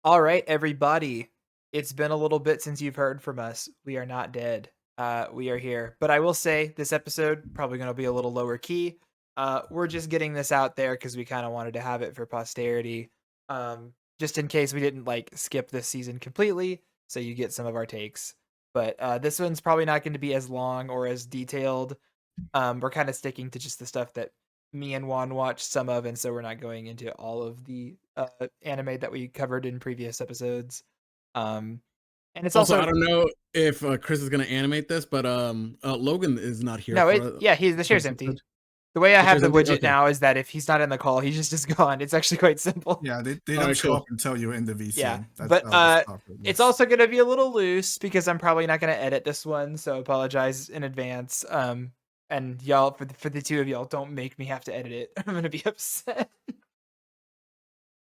All right, everybody. It's been a little bit since you've heard from us. We are not dead. We are here. But I will say this episode probably going to be a little lower key. We're just getting this out there because we kind of wanted to have it for posterity. Just in case we didn't like skip this season completely, so you get some of our takes. But this one's probably not going to be as long or as detailed. We're kind of sticking to just the stuff that me and Juan watched some of, and so we're not going into all of the anime that we covered in previous episodes. Um, and it's Also, I also don't know if Chris is gonna animate this, but Logan is not here no, for he's the for share's this empty. episode. The way I The have chair's the empty. widget Okay. now is that if he's not in the call, he just is gone. It's actually quite simple. Yeah, they All don't right. show Cool. up until you're in the Yeah, VC. That's but how the software it's works. also gonna be a little loose because I'm probably not gonna edit this one, so apologize in advance. And y'all for the two of y'all, don't make me have to edit it. I'm gonna be upset.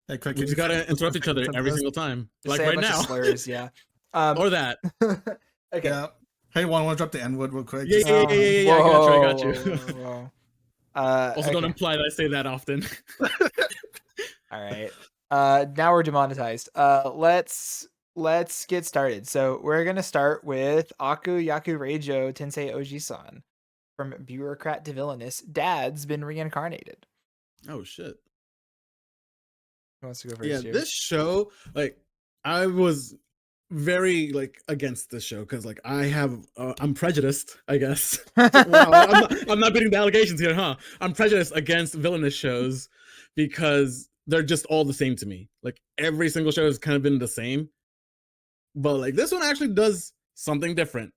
Hey, Craig, We can you just say gotta interrupt each other every this? single time, Just like say a right bunch of now, slurs, yeah. Um, or that. okay. Yeah. Hey, Juan, want to drop the N word real quick? Yeah, Just yeah, yeah, yeah, yeah, yeah. I got you. I got Whoa, you. whoa, whoa, whoa. Also, don't Okay. imply that I say that often. All right. Now we're demonetized. Let's get started. So we're gonna start with Aku Yaku Reijo Tensei Oji-san from bureaucrat to villainous. Dad's been reincarnated. Oh shit. Who wants to go Yeah, first here? this show, like, I was very like against this show because like I'm prejudiced, I guess. Wow, I'm not beating the allegations here, huh? I'm prejudiced against villainous shows because they're just all the same to me. Like every single show has kind of been the same, but like this one actually does something different.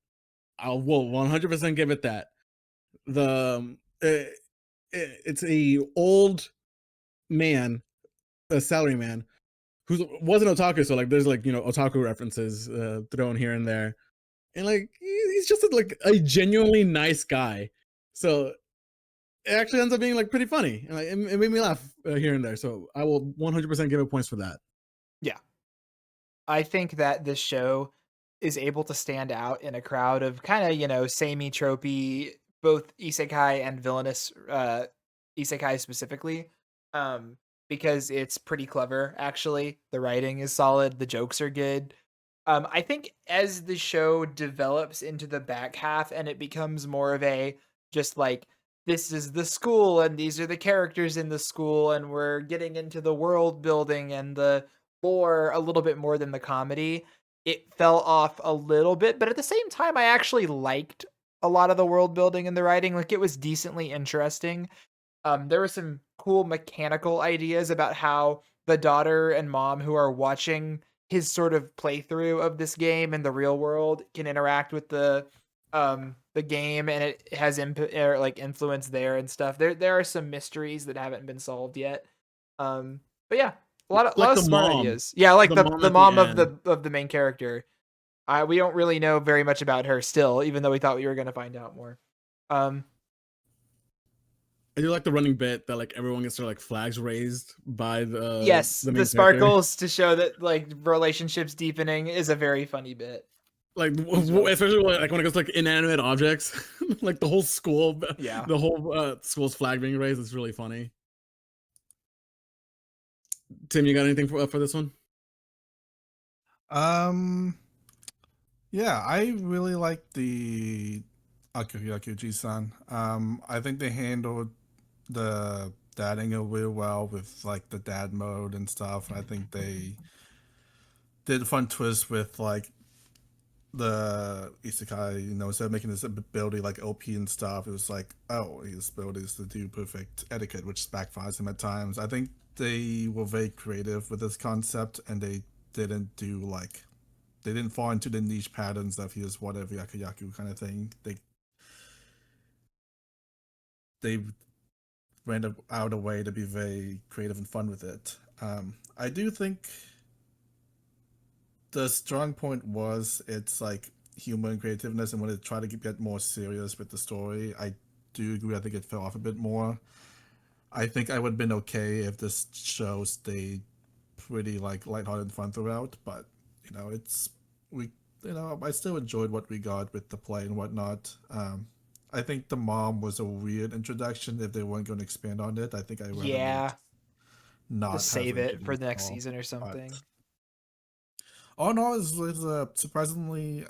I will 100% give it that. It's a old man, a salary man who wasn't otaku, so like there's like otaku references thrown here and there, and like he's just like a genuinely nice guy. So it actually ends up being like pretty funny, and like, it made me laugh here and there. So I will 100% give it points for that. Yeah. I think that this show is able to stand out in a crowd of kind of, samey tropey, both isekai and villainous isekai specifically. Um, because it's pretty clever, actually. The writing is solid, the jokes are good. I think as the show develops into the back half and it becomes more of a just like this is the school and these are the characters in the school and we're getting into the world building and the lore a little bit more than the comedy, it fell off a little bit, but at the same time I actually liked a lot of the world building and the writing. Like it was decently interesting. There were some cool mechanical ideas about how the daughter and mom who are watching his sort of playthrough of this game in the real world can interact with the game, and it has or like influence there and stuff. There are some mysteries that haven't been solved yet. But yeah, a lot Like of smart ideas. Yeah, like the mom the at the mom of end. the main character. We don't really know very much about her still, even though we thought we were going to find out more. Um, I do like the running bit that like everyone gets their like flags raised by yes, the the main character. sparkles to show that like relationships deepening is a very funny bit. Like Really especially like when it goes to, like inanimate objects, like the whole school, yeah. the whole school's flag being raised. It's really funny. Tim, you got anything for this one? Yeah, I really like the Akuyakuji-san. I think they handled the dad angle really well with like the dad mode and stuff. I think they did a fun twist with like the isekai, instead of making this ability like OP and stuff, it was like, oh, his ability is to do perfect etiquette, which backfires him at times. I think they were very creative with this concept, and they didn't do like they didn't fall into the niche patterns of here's whatever yaku yaku kind of thing. They went out a way to be very creative and fun with it. I do think the strong point was its like humor and creativeness, and when it tried to get more serious with the story, I do agree. I think it fell off a bit more. I think I would have been okay if this show stayed pretty like lighthearted and fun throughout, but it's we I still enjoyed what we got with the play and whatnot. I think the mom was a weird introduction. If they weren't going to expand on it, I think I rather Yeah. not Just have save her it for introduced the at next all. season or But something. All in all, is surprisingly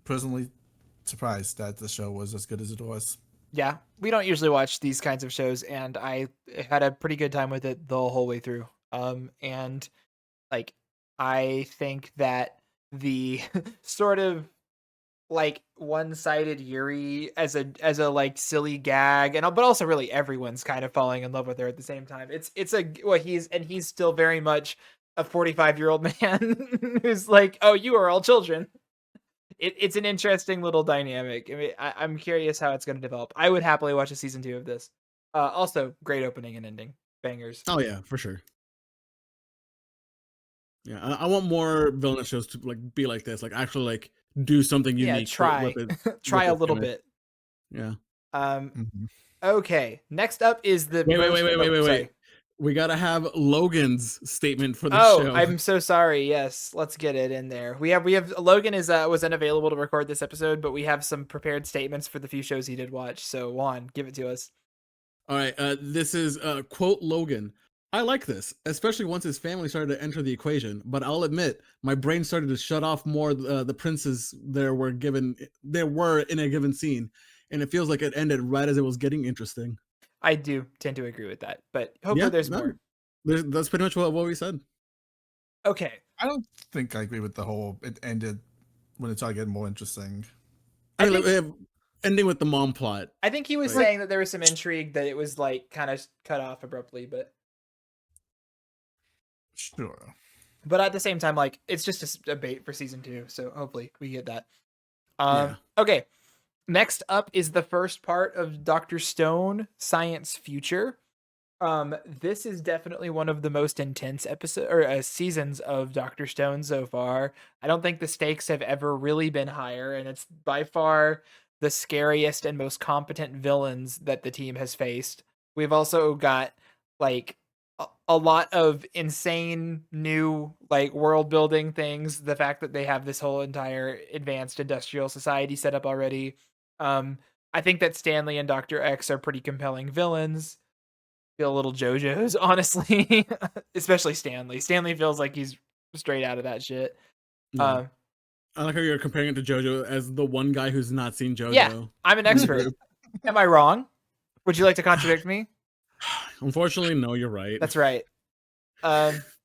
pleasantly surprised that the show was as good as it was. Yeah, we don't usually watch these kinds of shows, and I had a pretty good time with it the whole way through. And like I think that the sort of like one-sided Yuri as a like silly gag, and but also really everyone's kind of falling in love with her at the same time. It's a well he's still very much a 45-year-old man who's like, oh, you are all children. It's an interesting little dynamic. I mean, I'm curious how it's going to develop. I would happily watch a season 2 of this. Also, great opening and ending, bangers. Oh yeah, for sure. Yeah, I want more villainous shows to like be like this, like actually like do something Yeah, unique try with it. try With a its little gimmick. bit. Yeah. Um, Mhm. okay. Next up is the Wait, wait, wait, most. wait, Oh, wait, wait, sorry. wait. We gotta have Logan's statement for the Oh, show. I'm so sorry. Yes, let's get it in there. We have Logan is was unavailable to record this episode, but we have some prepared statements for the few shows he did watch. So Juan, give it to us. All right, this is quote Logan. I like this, especially once his family started to enter the equation. But I'll admit, my brain started to shut off more the princes there were in a given scene, and it feels like it ended right as it was getting interesting. I do tend to agree with that, but hopefully Yeah, there's no, more. that's pretty much what we said. Okay. I don't think I agree with the whole it ended when it started getting more interesting. I mean, like, ending with the mom plot. I think he was Like- saying that there was some intrigue that it was like kind of cut off abruptly, Sure. but at the same time, like it's just a bait for season 2, so hopefully we get that. Yeah. Okay. Next up is the first part of Dr. Stone Science Future. This is definitely one of the most intense seasons of Dr. Stone so far. I don't think the stakes have ever really been higher, and it's by far the scariest and most competent villains that the team has faced. We've also got like a lot of insane new like world building things. The fact that they have this whole entire advanced industrial society set up already. I think that Stanley and Dr. X are pretty compelling villains. Feel a little JoJo's, honestly, especially Stanley. Stanley feels like he's straight out of that shit. Yeah. I like how you're comparing it to JoJo as the one guy who's not seen JoJo. Yeah, I'm an expert. Am I wrong? Would you like to contradict me? Unfortunately, no, you're right. That's right.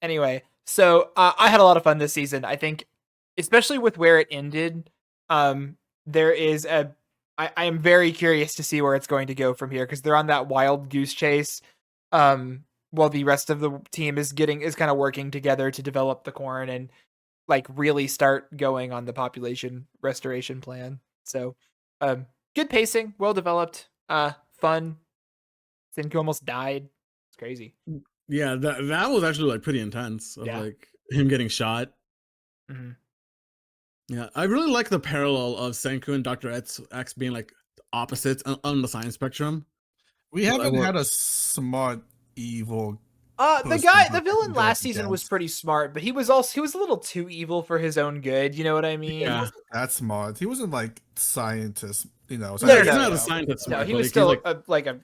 Anyway, so I had a lot of fun this season. I think, especially with where it ended, there is I am very curious to see where it's going to go from here because they're on that wild goose chase. While the rest of the team is kind of working together to develop the corn and like really start going on the population restoration plan. So, good pacing, well developed, fun. Senku almost died. It's crazy. Yeah, that was actually like pretty intense. Of Yeah. like him getting shot. Mm-hmm. Yeah, I really like the parallel of Senku and Dr. X being like opposites on the science spectrum. We Well, haven't well- had a smart evil. The Person the to villain go last up season was against. pretty smart, but he was a little too evil for his own good. You know what I mean? Yeah. That smart. He wasn't like scientist, you know. No, Yeah, no, he's no, not no. a scientist smart, No, he but was he's still like a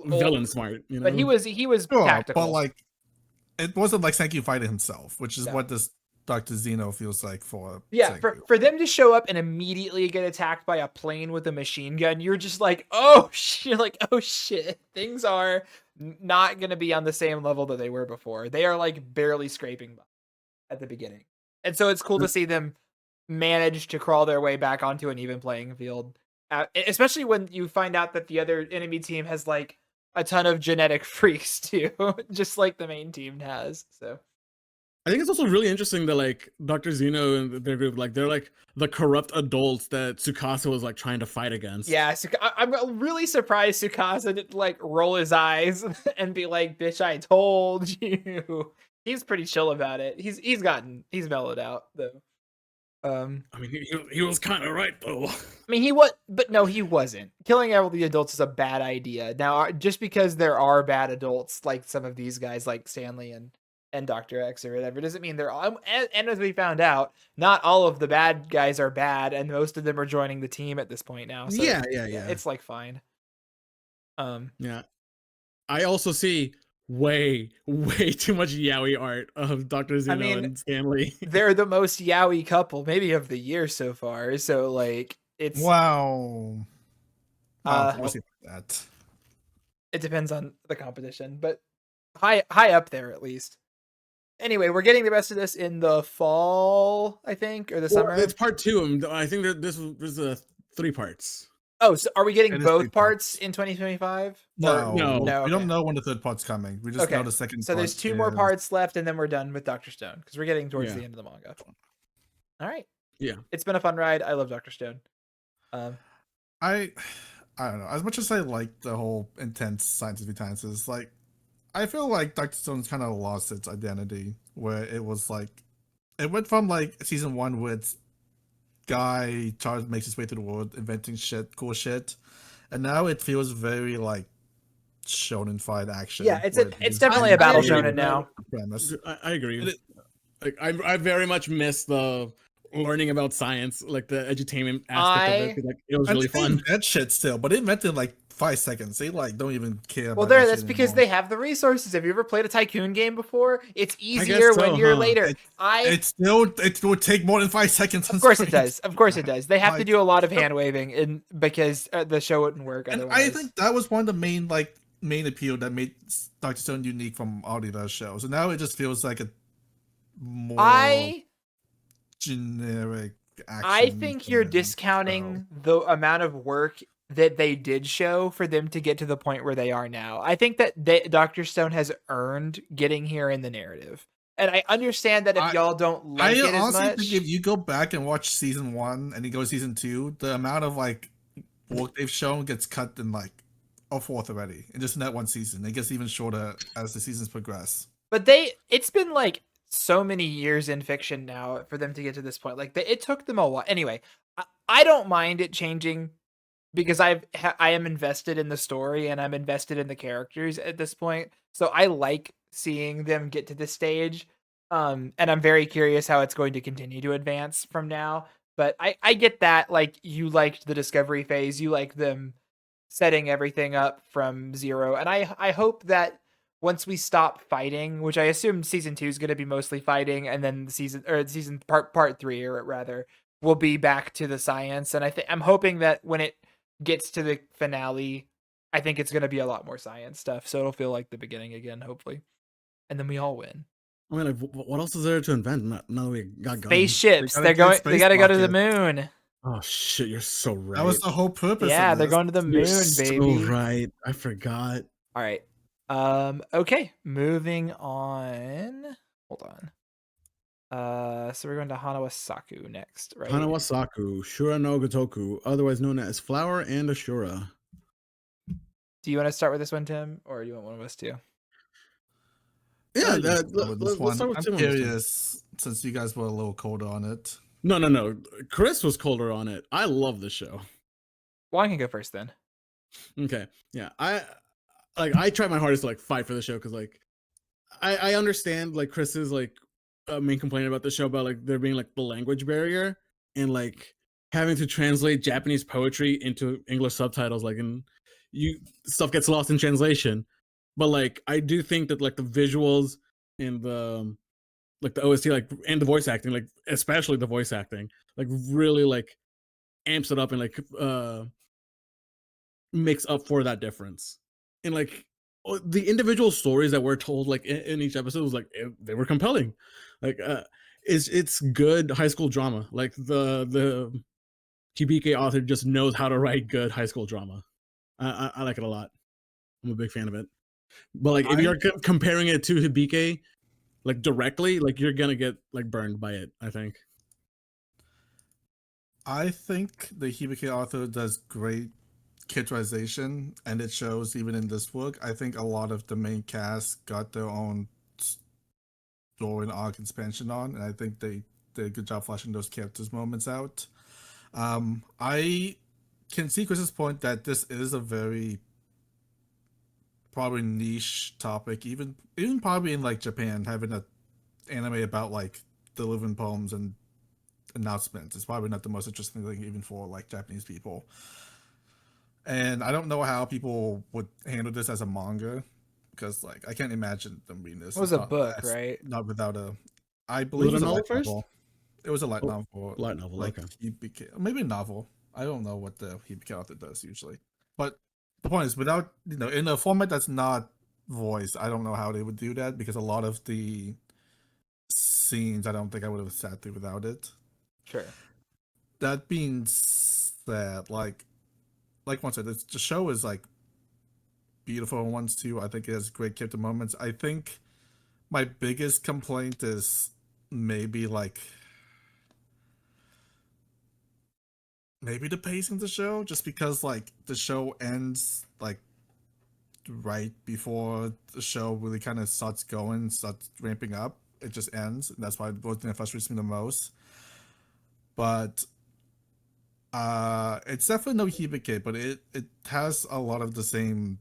villain smart, you know. but he was Sure, tactical. but like it wasn't like Senku fighting himself, which is No. what this Dr. Zeno feels like for Yeah, Senku. for them to show up and immediately get attacked by a plane with a machine gun, you're just like, oh shit, things are not gonna be on the same level that they were before. They are like barely scraping by at the beginning, and so it's cool to see them manage to crawl their way back onto an even playing field. Especially when you find out that the other enemy team has like a ton of genetic freaks too, just like the main team has. So. I think it's also really interesting that like Dr. Zeno and their group, like they're like the corrupt adults that Tsukasa was like trying to fight against. Yeah, I'm really surprised Tsukasa didn't like roll his eyes and be like, "Bitch, I told you." He's pretty chill about it. He's mellowed out though. I mean, he was kind of right though. I mean, he wasn't. Killing all the adults is a bad idea. Now, just because there are bad adults like some of these guys, like Stanley and Dr. X or whatever, doesn't mean they're all. And as we found out, not all of the bad guys are bad, and most of them are joining the team at this point now. So Yeah. it's like fine. Yeah. I also see way too much yaoi art of Dr. I Zuno mean, and Stanley. they're the most yaoi couple maybe of the year so far. So like it's Wow. uh We'll see about that. it depends on the competition, but high up there at least. Anyway, we're getting the rest of this in the fall, I think, or the Well, summer. it's part 2. I think that this is 3 parts. Oh, so are we getting It is 3 both parts parts. in 2025? No, No. we Okay. don't know when the third part's coming. We just know Okay. the second So part there's 2 more is- parts left, and then we're done with Dr. Stone because we're getting towards Yeah. the end of the manga. All right. Yeah. It's been a fun ride. I love Dr. Stone. I don't know. As much as I like the whole intense scientific sciences, like I feel like Dr. Stone's kind of lost its identity, where it was like it went from like season 1 with guy Charles makes his way through the world inventing cool shit, and now it feels very like shonen-fied action. Yeah, it's where it's just- definitely a I battle agree. shonen now. premise. I agree. And it- Like I very much miss the learning about science, like the edutainment aspect of it. 'Cause, like, it was really They fun. invent shit still, but they invented in like 5 seconds. They like don't even care. Well, about there. that That's shit because anymore. they have the resources. Have you ever played a tycoon game before? It's guess easier so, when you're huh? later. It will take more than 5 seconds. Of course it does. Of course it does. They have to Like- do a lot of hand waving, and because the show wouldn't work And otherwise. I think that was one of the main appeal that made Dr. Stone unique from all the other shows. And now it just feels like a more I generic action. I think you're show. discounting the amount of work that they did show for them to get to the point where they are now. I think that Dr. Stone has earned getting here in the narrative. And I understand that if y'all don't like it as honestly much. think if you go back and watch season 1 and you go to season 2, the amount of like work they've shown gets cut in like a fourth already. And just in that one season. It gets even shorter as the seasons progress. But it's been like so many years in fiction now for them to get to this point. Like it took them a while. Anyway, I don't mind it changing because I am invested in the story and I'm invested in the characters at this point. So I like seeing them get to this stage. And I'm very curious how it's going to continue to advance from now. But I get that, like, you liked the discovery phase, you like them setting everything up from zero. And I hope that once we stop fighting, which I assume season 2 is going to be mostly fighting, and then season part 3, or rather, will be back to the science. And I'm hoping that when it gets to the finale, I think it's going to be a lot more science stuff. So it'll feel like the beginning again, hopefully. And then we all win. I mean, like, what else is there to invent now that we got guns? Spaceships. They They got to go to the rockets. moon. Oh shit, you're so right. That was the whole purpose. Yeah, of they're this. going to the You're moon, so baby. right. I forgot. All right. Okay, moving on. Hold on. So we're going to Hanawasaku next, right? Hanawasaku, Shura no Gotoku, otherwise known as Flower and Ashura. Do you want to start with this one, Tim, or do you want one of us to? Yeah, You can start with this let's one. start with I'm Tim on this one. curious, since you guys were a little colder on it. No. Chris was colder on it. I love the show. Juan can go first then. Okay, yeah, I tried my hardest to like fight for the show because like I understand like Chris's like main complaint about the show about like there being like the language barrier and like having to translate Japanese poetry into English subtitles, like, and stuff gets lost in translation. But like I do think that like the visuals and the like the OST, like, and the voice acting, like especially the voice acting, like really like amps it up and like makes up for that difference. And like the individual stories that were told like in each episode was like they were compelling. Like it's good high school drama. Like the TBK author just knows how to write good high school drama. I like it a lot. I'm a big fan of it. But like if you're comparing it to Hibike like directly, like you're gonna get like burned by it, I think. I think the Hibike author does great characterization, and it shows even in this book. I think a lot of the main cast got their own story and arc expansion on, and I think they did a good job fleshing those characters' moments out. I can see Chris's point that this is a very probably niche topic, even probably in like Japan, having an anime about like delivering poems and announcements is probably not the most interesting thing even for like Japanese people. And I don't know how people would handle this as a manga, because like I can't imagine them reading this. It was It's a not book, right? not without a. I Was believe it a it's a novel light first? novel. It was a light Oh, novel. light novel, Like okay. he became maybe a novel. I don't know what the he author does usually, but the point is, without in a format that's not voiced, I don't know how they would do that because a lot of the scenes I don't think I would have sat through without it. Sure. That being said, like Juan said, the show is like beautiful ones too. I think it has great character moments. I think my biggest complaint is maybe maybe the pacing of the show, just because like the show ends like right before the show really kind of starts ramping up. It just ends, and that's why both thing that frustrates me the most. But it's definitely no Hibike, but it has a lot of the same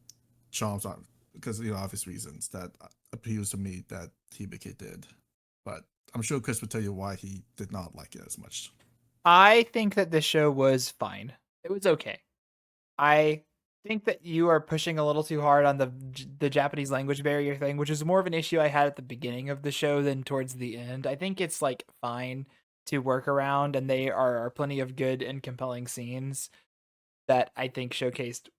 charms on because obvious reasons that appeals to me that Hibike did. But I'm sure Chris would tell you why he did not like it as much. I think that this show was fine. It was okay. I think that you are pushing a little too hard on the Japanese language barrier thing, which is more of an issue I had at the beginning of the show than towards the end. I think it's like fine to work around, and they are plenty of good and compelling scenes that I think showcased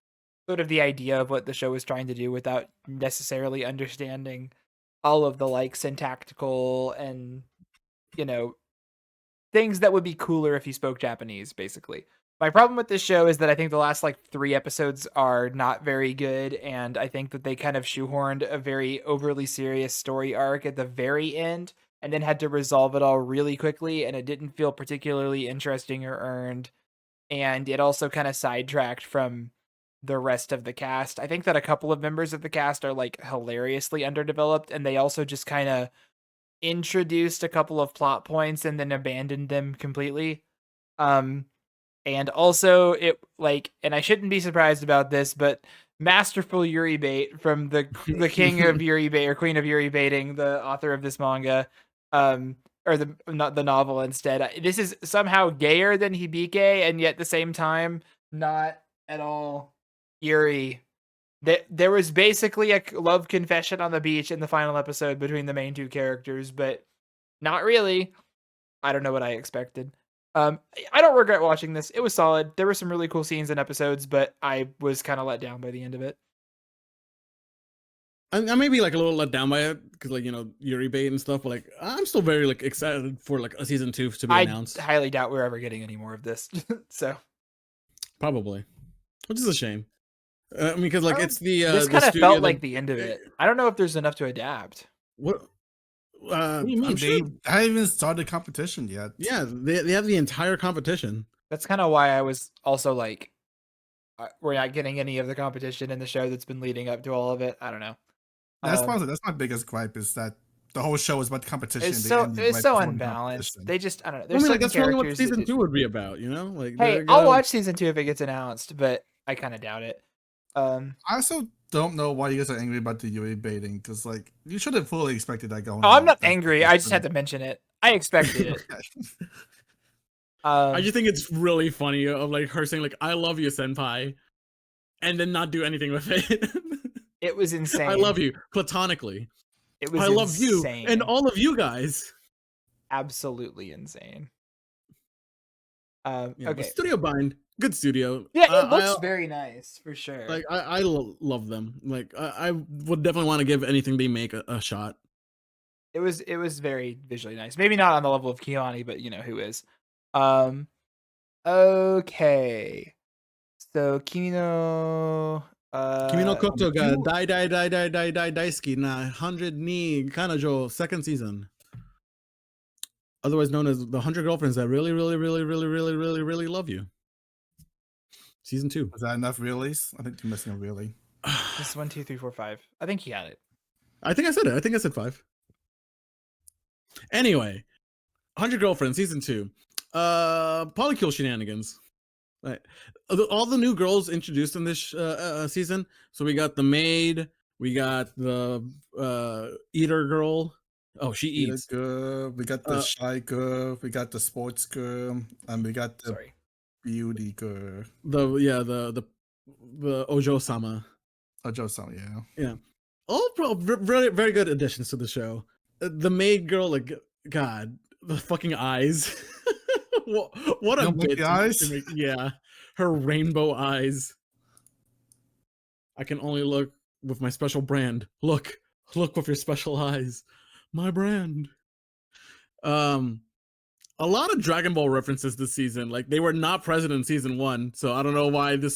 sort of the idea of what the show was trying to do without necessarily understanding all of the like syntactical and you know things that would be cooler if you spoke Japanese, basically. My problem with this show is that I think the last like 3 episodes are not very good, and I think that they kind of shoehorned a very overly serious story arc at the very end and then had to resolve it all really quickly, and it didn't feel particularly interesting or earned. And it also kind of sidetracked from the rest of the cast. I think that a couple of members of the cast are like hilariously underdeveloped, and they also just kind of introduced a couple of plot points and then abandoned them completely. Um, and also it like, and I shouldn't be surprised about this, but masterful Yuri bait from the king of Yuri bait or queen of Yuri baiting, the author of this manga, or the not the novel instead. This is somehow gayer than Hibike, and yet at the same time not at all Yuri. There was basically a love confession on the beach in the final episode between the main two characters, but not really. I don't know what I expected. I don't regret watching this. It was solid. There were some really cool scenes and episodes, but I was kind of let down by the end of it. I may be like a little let down by it because like Yuri bait and stuff, but like I'm still very like excited for like a season 2 to be I announced. highly doubt we're ever getting any more of this. So Probably, which is a shame. I mean, because like it's the this the kind of studio felt that, like the end of it. I don't know if there's enough to adapt. what What do you mean? I'm sure. They haven't even started competition yet. Yeah, they have the entire competition. That's kind of why I was also like, we're not getting any of the competition in the show that's been leading up to all of it. I don't know. That's my biggest gripe is that the whole show is about the competition. It's They so ended it's right so before the unbalanced. competition. They just I don't know. I There's mean, like certain that's probably what characters season that 2 would be about. Like hey, they're I'll gonna- watch season 2 if it gets announced, but I kind of doubt it. I also don't know why you guys are angry about the Yui baiting because like you should have fully expected that going. Oh, I'm on. not That's angry. I just had to mention it. I expected it. Okay. I just think it's really funny of like her saying like "I love you, senpai," and then not do anything with it. It was insane. I love you platonically. It was I love you insane. and all of you guys. Absolutely insane. Yeah, Okay. but Studio Bind, good studio. Yeah, it looks very nice for sure. Like I love them. Like I would definitely want to give anything they make a shot. It was very visually nice. Maybe not on the level of Kiani, but who is. Okay. So Kimi no Koto ga dai daisuki na 100 ni kanajo second season. Otherwise known as the 100 girlfriends that really, really, really, really, really, really, really love you. Season 2. Is that enough reallys? I think you're missing a really. This is 1, 2, 3, 4, 5. I think he had it. I think I said it. I think I said 5. Anyway, 100 girlfriends season 2. Polykill shenanigans. Right. All the new girls introduced in this season. So we got the maid, we got the eater girl. Oh, she eats. Girl, we got the shy girl, we got the sports girl, and we got the beauty girl. The Ojo sama. Ojo sama, yeah. Yeah. Very, very good additions to the show. The maid girl, like, God, the fucking eyes. What You a don't like bit the to eyes? make. Yeah, her rainbow eyes. I can only look with my special brand. Look with your special eyes. My brand. Um, a lot of Dragon Ball references this season. Like they were not present in season 1, so I don't know why the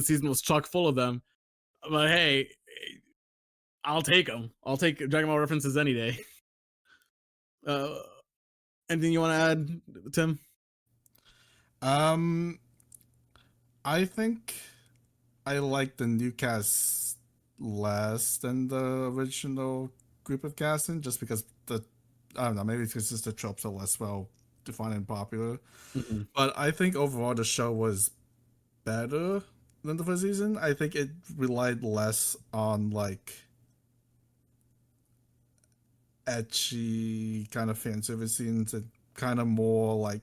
season was chock full of them. But hey, I'll take them. I'll take Dragon Ball references any day. Uh, anything you want to add, Tim? Um, I think I like the new cast less than the original group of casting, just because I don't know, maybe it's because the tropes are less well defined and popular. Mm-hmm. But I think overall the show was better than the first season. I think it relied less on like etchy kind of fan service scenes and kind of more like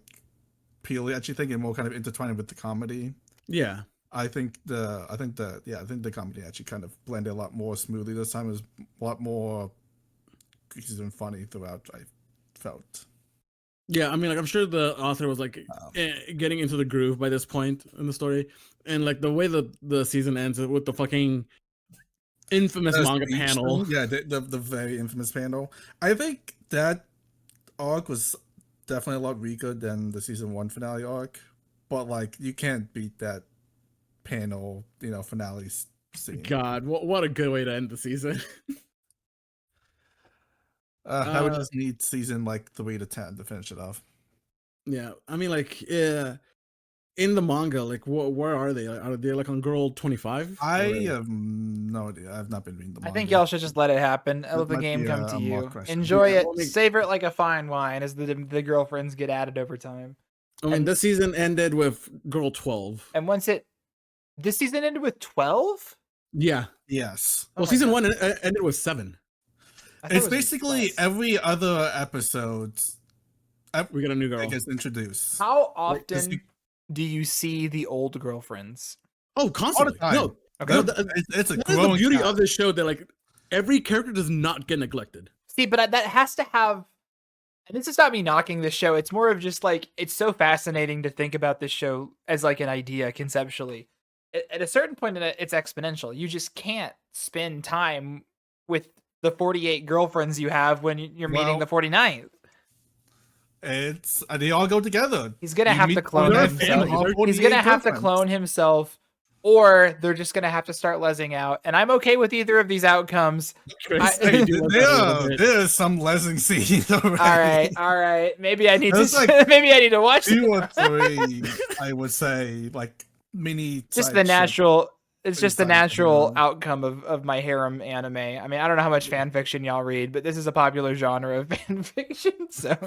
purely etchy thing and more kind of intertwined with the comedy. Yeah. I think the comedy actually kind of blended a lot more smoothly this time. It was a lot more and funny throughout. I felt. Yeah, I mean, like I'm sure the author was like getting into the groove by this point in the story, and like the way the season ends with the fucking infamous manga panel. Yeah, the very infamous panel. I think that arc was definitely a lot weaker than the season 1 finale arc, but like you can't beat that panel, finale scene. God, what a good way to end the season. I would just need season like 3 to 10 to finish it off. Yeah, I mean, like, in the manga, like, where are they? Are they like on girl 25? I have no idea. I've not been reading the manga. I think y'all should just let it happen. Let the game come to you. Enjoy it. Savor it like a fine wine as the girlfriends get added over time. I mean, this season ended with girl 12. And this season ended with 12? Yeah. Yes. Well, season 1 ended with 7. It's basically every other episode. We get a new girl. Gets introduced. How often do you see the old girlfriends? Oh, constantly. No, okay. It's a that is the beauty of this show that like every character does not get neglected. See, but that has to have. And this is not me knocking this show. It's more of just like it's so fascinating to think about this show as like an idea conceptually. At a certain point in it, it's exponential. You just can't spend time with the 48 girlfriends you have when you're meeting the 49th. They all go together. He's gonna have to clone himself. He's gonna have to clone himself, or they're just gonna have to start lesing out. And I'm okay with either of these outcomes. There's some lesing scene already. All right. Maybe I need to. Maybe I need to watch 2 or 3. I would say like mini. Just the natural. It's just the natural outcome of my harem anime. I mean, I don't know how much fan fiction y'all read, but this is a popular genre of fan fiction. So.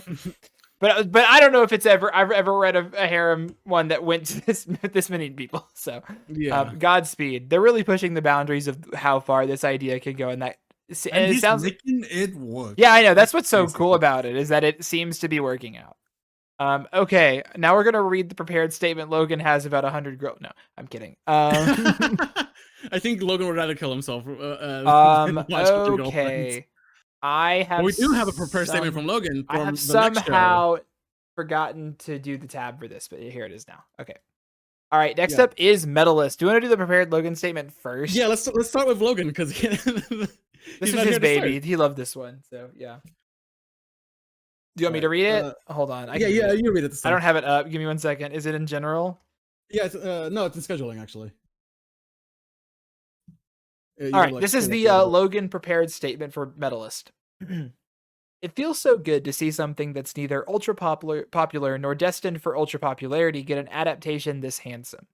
But I don't know if I've ever read a harem one that went to this many people. So yeah, Godspeed. They're really pushing the boundaries of how far this idea can go, and it sounds making it work. Yeah, I know. That's what's so cool about it is that it seems to be working out. Okay, now we're gonna read the prepared statement Logan has about 100 girls. No, I'm kidding. I think Logan would rather kill himself. Okay. We do have a prepared statement from Logan. I have somehow forgotten to do the tab for this, but here it is now. Okay. All right. Next up is Medalist. Do you want to do the prepared Logan statement first? Yeah, let's start with Logan because this is his baby. He loved this one, so yeah. Do you want me to read it? Hold on. You read it. I don't have it up. Give me 1 second. Is it in general? Yeah. No, it's in scheduling actually. All right, this is the Logan prepared statement for Medalist. It feels so good to see something that's neither ultra popular nor destined for ultra popularity get an adaptation this handsome.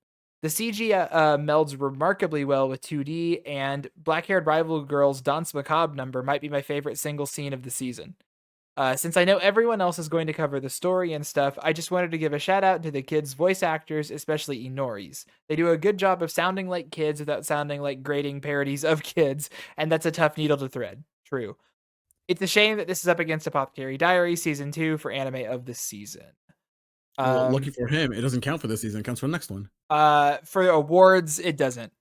The CG melds remarkably well with 2D, and black-haired rival girl's Danse Macabre number might be my favorite single scene of the season. Since I know everyone else is going to cover the story and stuff, I just wanted to give a shout out to the kids' voice actors, especially Inori's. They do a good job of sounding like kids without sounding like grating parodies of kids, and that's a tough needle to thread. True. It's a shame that this is up against Apothecary Diary Season 2 for anime of the season. Lucky for him, it doesn't count for this season. It counts for the next one. For awards, it doesn't.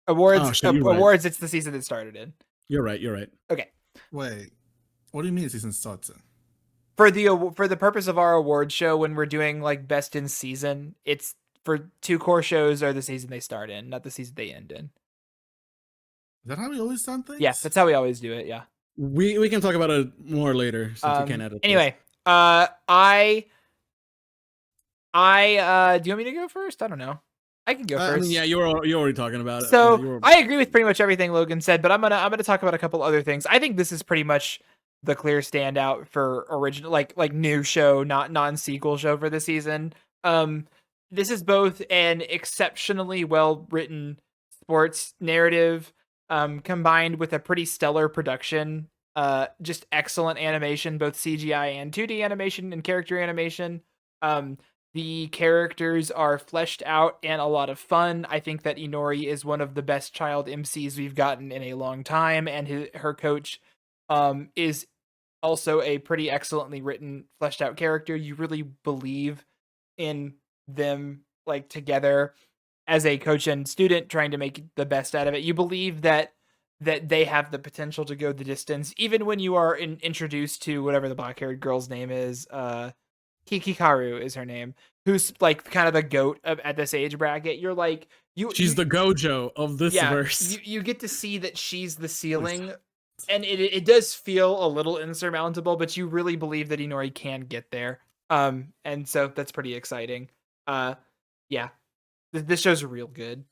Awards, right. awards. It's the season it started in. You're right. You're right. Okay. Wait, what do you mean the season starts in? For the purpose of our award show, when we're doing like best in season, it's for 2 core shows are the season they start in, not the season they end in. Is that how we always done Yeah, things? that's how we always do it. Yeah. We can talk about it more later since we can't edit. Anyway, do you want me to go first? I don't know. I can go first. I mean, yeah, you're already talking about it. So I agree with pretty much everything Logan said, but I'm gonna talk about a couple other things. I think this is pretty much the clear standout for original, like new show, not non-sequel show for the season. This is both an exceptionally well written sports narrative, combined with a pretty stellar production. Just excellent animation, both CGI and 2D animation and character animation. The characters are fleshed out and a lot of fun. I think that Inori is one of the best child MCs we've gotten in a long time, and her coach is also a pretty excellently written, fleshed out character. You really believe in them like together as a coach and student trying to make the best out of it. You believe that they have the potential to go the distance, even when you are introduced to whatever the black-haired girl's name is. Hikaru is her name, who's like kind of the goat at this age bracket. You're like, she's the Gojo of this verse. You get to see that she's the ceiling, and it does feel a little insurmountable, but you really believe that Inori can get there. And so that's pretty exciting. Yeah, this show's real good.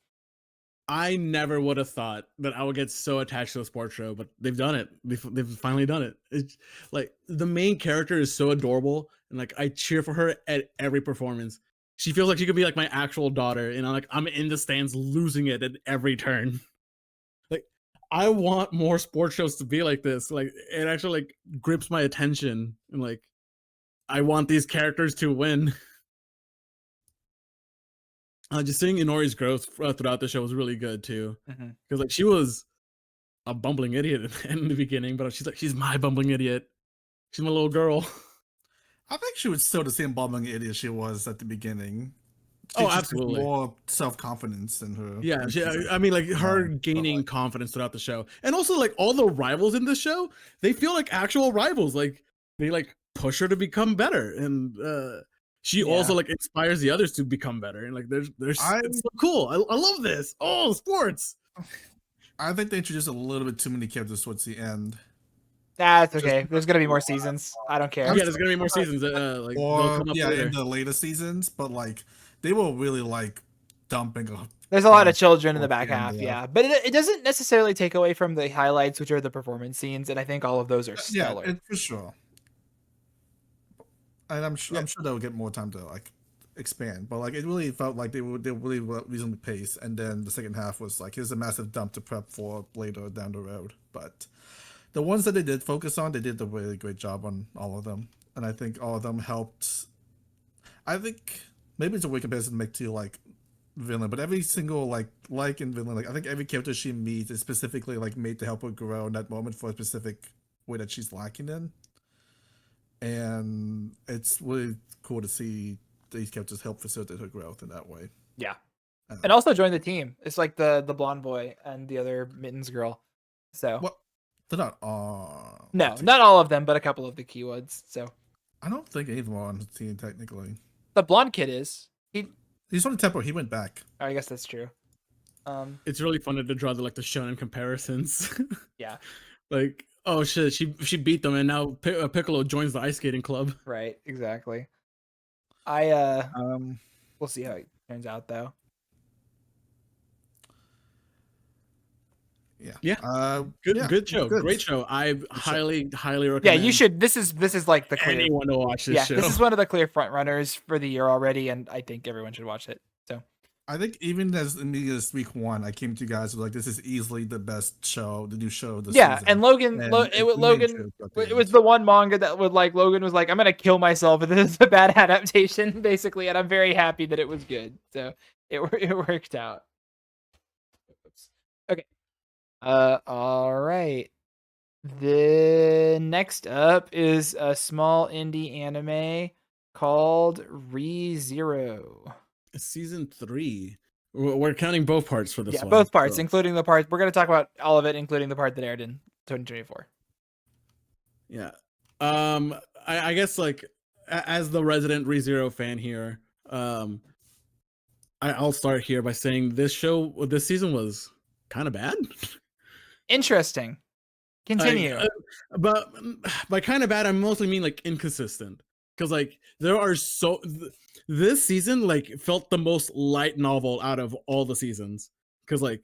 I never would have thought that I would get so attached to a sports show, but they've done it. They've finally done it. It's like the main character is so adorable, and like I cheer for her at every performance. She feels like she could be like my actual daughter, and I'm in the stands losing it at every turn. Like I want more sports shows to be like this. Like it actually like grips my attention, and like I want these characters to win. Just seeing Inori's growth throughout the show was really good too, because like she was a bumbling idiot in the beginning, but she's my bumbling idiot. She's my little girl. I think she was still the same bumbling idiot she was at the beginning. Absolutely. More self-confidence in her. Yeah, I mean, like her gaining confidence throughout the show, and also like all the rivals in the show, they feel like actual rivals. Like they like push her to become better, and she also like inspires the others to become better, and like there's it's so cool. I love this. Oh, sports. I think they introduced a little bit too many characters towards the end. That's okay. There's gonna be more seasons. I don't care. Yeah, there's gonna be more seasons. Like they'll come up later. In the later seasons, but like they were really like dumping. There's a lot of children in the back half, but it doesn't necessarily take away from the highlights, which are the performance scenes, and I think all of those are stellar. Yeah, for sure. And I'm sure they'll get more time to like expand, but like it really felt like they really were reasonably paced, and then the second half was like here's a massive dump to prep for later down the road. But the ones that they did focus on, they did a really great job on all of them, and I think all of them helped. I think maybe it's a weird comparison to make to like Villain, but every single like in Villain, like I think every character she meets is specifically like made to help her grow in that moment for a specific way that she's lacking in. And it's really cool to see these characters help facilitate her growth in that way. Yeah. And also join the team. It's like the blonde boy and the other mittens girl. So they're not all. No, not all of them, but a couple of the key ones. So I don't think any of them are on the team technically. The blonde kid is. He's on the tempo. He went back. I guess that's true. It's really fun to draw the shonen comparisons. Yeah. Like, oh shit, she beat them, and now Piccolo joins the ice skating club. Right, exactly. We'll see how it turns out though. Yeah. Good show. Good. Great show. I highly recommend. Yeah, you should. This is like the clear. Anyone to watch this show. This is one of the clear front runners for the year already, and I think everyone should watch it. So I think even as immediate as week 1, I came to you guys with like this is easily the best show, the new show this season. And Logan, it was the one manga that would like Logan was like, I'm gonna kill myself if this is a bad adaptation, basically, and I'm very happy that it was good. So it worked out. Okay. All right. The next up is a small indie anime called ReZero. Season 3. We're counting both parts for this one. Yeah, both parts, including the part we're going to talk about all of it, including the part that aired in 2024. Yeah. I guess like as the resident ReZero fan here, I'll start here by saying this season was kind of bad. Interesting. Like, Continue. but by kind of bad, I mostly mean like inconsistent. Because like there are this season like felt the most light novel out of all the seasons. Because like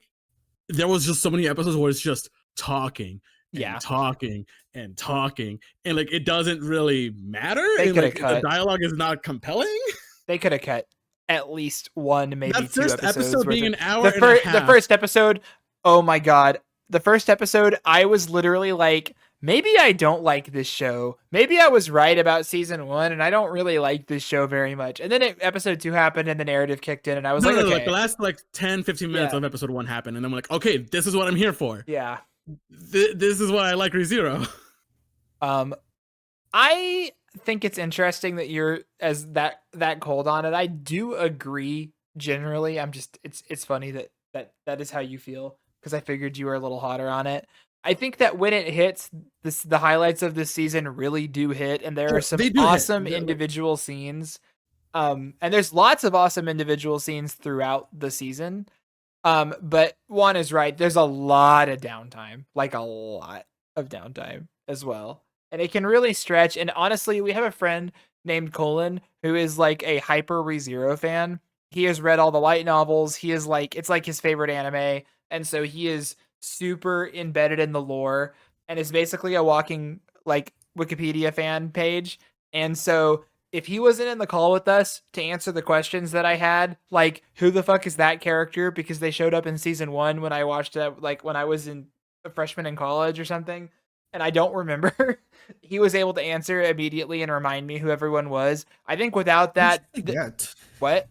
there was just so many episodes where it's just talking and Yeah. talking and talking, and like it doesn't really matter. They And coulda like the cut. dialogue is not compelling. They could have cut at least one, maybe That 2 first episodes. episode being worth an hour of, and a half. the first episode, oh my god. The first episode, I was literally like, maybe I don't like this show. Maybe I was right about season 1, and I don't really like this show very much. And then episode 2 happened, and the narrative kicked in, and I was like, okay. Like the last like 10, 15 minutes of episode 1 happened, and I'm like, okay, this is what I'm here for. Yeah. This is why I like ReZero. I think it's interesting that you're as that cold on it. I do agree generally. It's funny that is how you feel, because I figured you were a little hotter on it. I think that when it hits, the highlights of this season really do hit, and there are some awesome individual scenes. And there's lots of awesome individual scenes throughout the season. But Juan is right. There's a lot of downtime, like a lot of downtime as well. And it can really stretch. And honestly, we have a friend named Colin who is like a hyper ReZero fan. He has read all the light novels. He is like, it's like his favorite anime. And so he is super embedded in the lore and is basically a walking like Wikipedia fan page. And so if he wasn't in the call with us to answer the questions that I had, like who the fuck is that character? Because they showed up in season 1 when I watched it, like when I was a freshman in college or something, and I don't remember. He was able to answer immediately and remind me who everyone was. I think without that, what?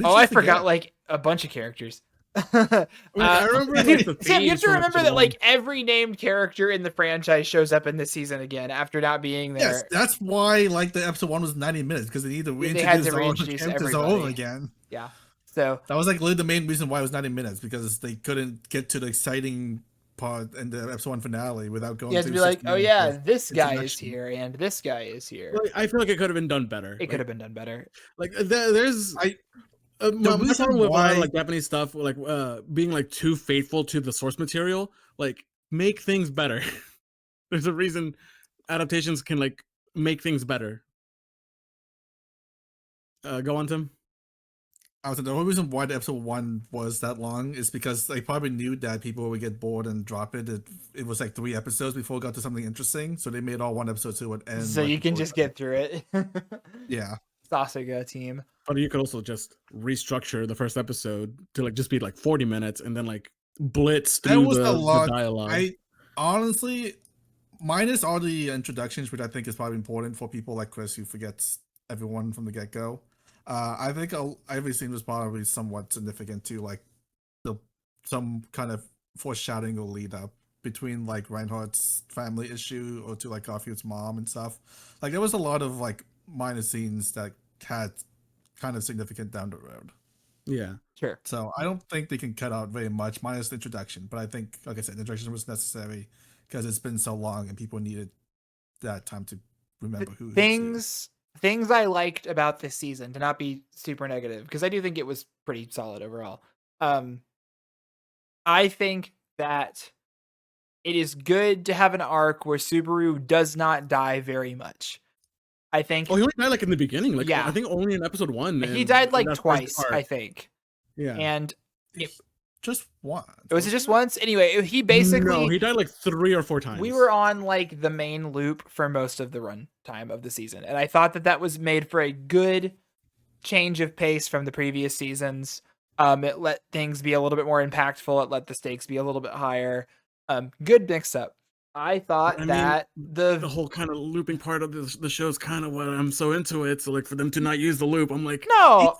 Oh, I forgot like a bunch of characters. I remember Sam, you have to remember that like every named character in the franchise shows up in this season again after not being there. Yes, that's why like the episode 1 was 90 minutes, because they need to reintroduce everybody over again. Yeah. So that was like literally the main reason why it was 90 minutes, because they couldn't get to the exciting part in the episode 1 finale without going. You have to be like, oh yeah, this guy is here and this guy is here. Like, I feel like it could have been done better. It could have been done better. Like there's my problem with like Japanese stuff, like being like too faithful to the source material, like make things better. There's a reason adaptations can like make things better. Go on, Tim. The only reason why the episode 1 was that long is because they probably knew that people would get bored and drop it. It was like 3 episodes before it got to something interesting, so they made all 1 episode so it would end. So you can just get through it. Yeah. Sasuga team. But you could also just restructure the first episode to like just be like 40 minutes and then like blitz through the dialogue. I honestly, minus all the introductions, which I think is probably important for people like Chris who forgets everyone from the get-go. I think every scene was probably somewhat significant to like some kind of foreshadowing or lead up between like Reinhardt's family issue or to like Garfield's mom and stuff. Like there was a lot of like minor scenes that had kind of significant down the road. Yeah, sure. So I don't think they can cut out very much minus the introduction, but I think, like I said, the introduction was necessary because it's been so long and people needed that time to remember who things I liked about this season, to not be super negative, because I do think it was pretty solid overall. I think that it is good to have an arc where Subaru does not die very much. I think. Oh, he only died like in the beginning. Like, yeah. I think only in episode 1. He died like twice, I think. Yeah. And just once. Was it just once? Anyway, he basically. No, he died like 3 or 4 times. We were on like the main loop for most of the run time of the season, and I thought that was made for a good change of pace from the previous seasons. It let things be a little bit more impactful. It let the stakes be a little bit higher. Good mix up. I thought that the whole kind of looping part of the show is kind of what I'm so into it. So like for them to not use the loop, I'm like, no.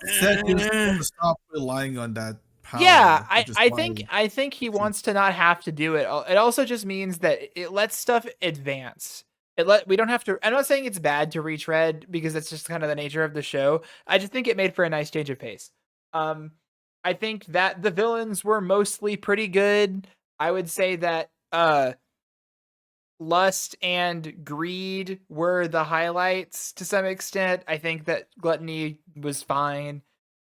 Stop relying on that power. Yeah, I think he wants to not have to do it. It also just means that it lets stuff advance. We don't have to. I'm not saying it's bad to retread because that's just kind of the nature of the show. I just think it made for a nice change of pace. I think that the villains were mostly pretty good. I would say that Lust and greed were the highlights to some extent. I think that gluttony was fine.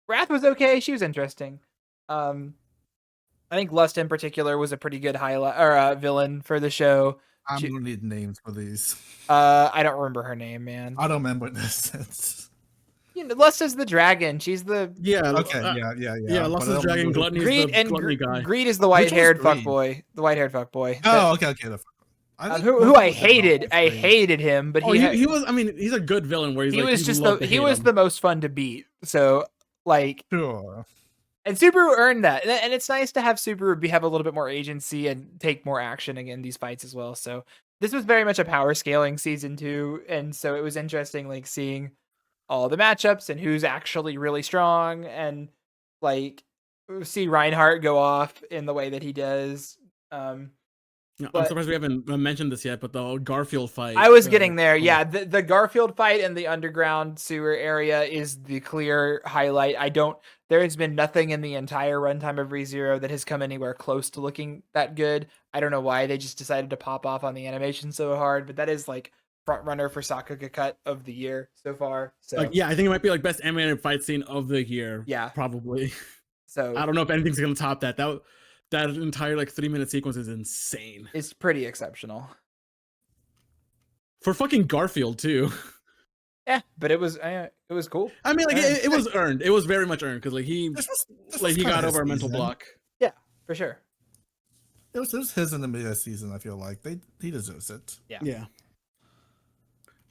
Wrath was okay. She was interesting. I think Lust in particular was a pretty good highlight or villain for the show. I'm She, gonna need names for these. I don't remember her name, man. I don't remember this. It's... You know, Lust is the dragon. She's the Yeah. Okay, Yeah. but Lost I is don't Dragon. remember who... Gluttony is greed the and gluttony guy. greed is the Which one's white-haired Greed? fuckboy. The white-haired fuckboy. Oh, okay. I think Who most I people did not hated. like I Greed. hated him, but Oh, he was. I mean, he's a good villain. Where he's he like was you just love the to he hate was him. the most fun to beat. So like, Sure. and Subaru earned that, and it's nice to have Subaru have a little bit more agency and take more action in these fights as well. So this was very much a power scaling season 2, and so it was interesting like seeing all the matchups and who's actually really strong, and like see Reinhardt go off in the way that he does. Yeah, I'm but- surprised we haven't mentioned this yet, but the Garfield fight. I was getting there. Yeah, the Garfield fight in the underground sewer area is the clear highlight. There has been nothing in the entire runtime of ReZero that has come anywhere close to looking that good. I don't know why they just decided to pop off on the animation so hard, but that is like front runner for Sakuga cut of the year so far. So Like, yeah, I think it might be like best animated fight scene of the year. Yeah. Probably. so I don't know if anything's gonna top that. That entire like 3-minute sequence is insane it's pretty exceptional. for fucking Garfield too. Yeah, but it was cool. I mean, like it was earned. It was very much earned because like This was he kinda got his over a mental season. block. Yeah, for sure. It was his in the mid season. I feel like he deserves it. Yeah.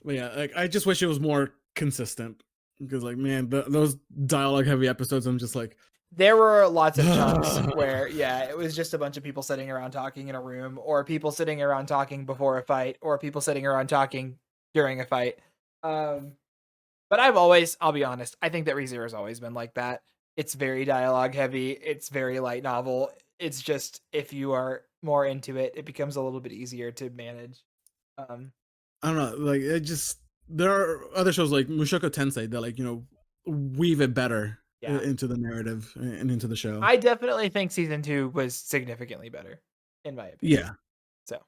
But yeah, like I just wish it was more consistent because like man, those dialogue heavy episodes, I'm just like There were lots of chunks where, it was just a bunch of people sitting around talking in a room, or people sitting around talking before a fight, or people sitting around talking during a fight. But I'll be honest, I think that ReZero has always been like that. It's very dialogue heavy. It's very light novel. It's just, if you are more into it, it becomes a little bit easier to manage. I don't know, like it just there are other shows like Mushoku Tensei that like weave it better into the narrative and into the show. I definitely think season 2 was significantly better, in my opinion. Yeah. So,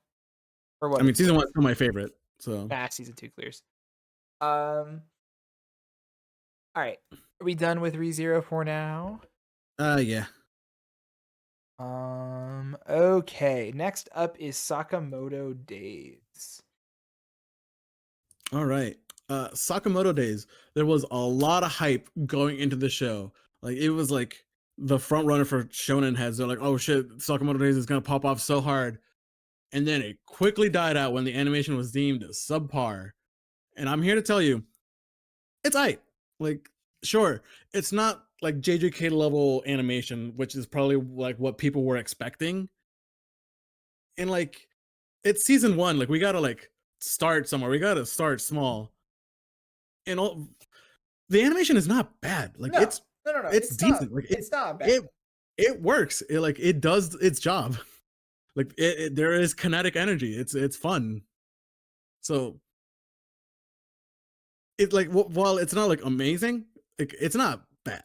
for what I mean, season 1 is still my favorite. So season 2 clears. All right. Are we done with ReZero for now? yeah. Okay. Next up is Sakamoto Days. All right. Sakamoto Days. There was a lot of hype going into the show. Like it was like the front runner for shonen heads. They're like, oh shit, Sakamoto Days is gonna pop off so hard. And then it quickly died out when the animation was deemed subpar. And I'm here to tell you, it's aight. Like, sure, it's not like JJK level animation, which is probably like what people were expecting. And like, it's season 1. Like, we gotta like start somewhere. We gotta start small. And the animation is not bad. Like, No, it's decent. Like, it's not bad. It works. It does its job. Like, there is kinetic energy. It's fun. So it's like while it's not like amazing, it's not bad.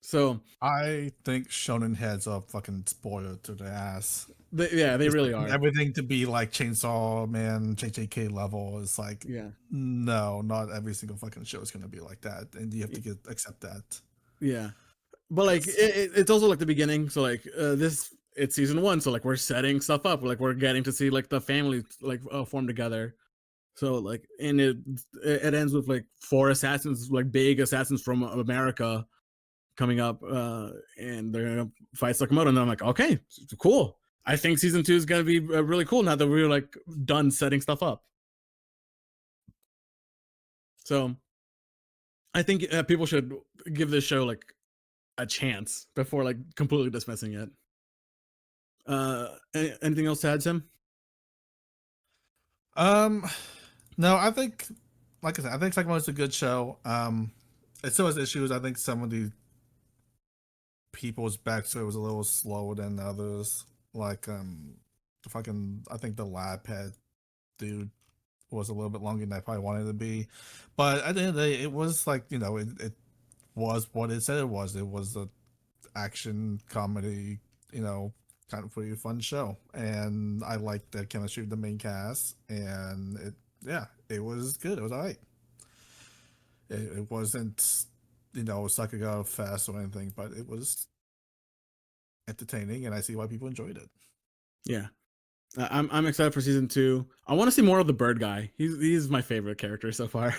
So I think shonen heads are fucking spoiled to their ass. they really are. Everything to be like Chainsaw Man, JJK level is like, Yeah. No, not every single fucking show is gonna be like that, and you have to accept that. Yeah, but like it's also like the beginning. So like it's season 1. So like we're setting stuff up. Like we're getting to see like the family like form together. So like, and it ends with like 4 assassins, like big assassins from America coming up, and they're gonna fight Sakamoto. And I'm like, okay, cool. I think season 2 is gonna be really cool now that we're like done setting stuff up. So I think people should give this show like a chance before like completely dismissing it. Anything else to add, Tim? No, I think, like I said, I think Sakamoto's a good show. It still has issues. I think some of the people's backstory was a little slower than others. Like, I think the lab head dude was a little bit longer than I probably wanted it to be. But at the end of the day, it was like, it was what it said it was. It was a action comedy, kind of pretty fun show, and I liked the chemistry of the main cast, and it was good. It was alright. It wasn't, Sakaga fast or anything, but it was entertaining, and I see why people enjoyed it. Yeah. I'm excited for season 2. I want to see more of the bird guy. He's my favorite character so far.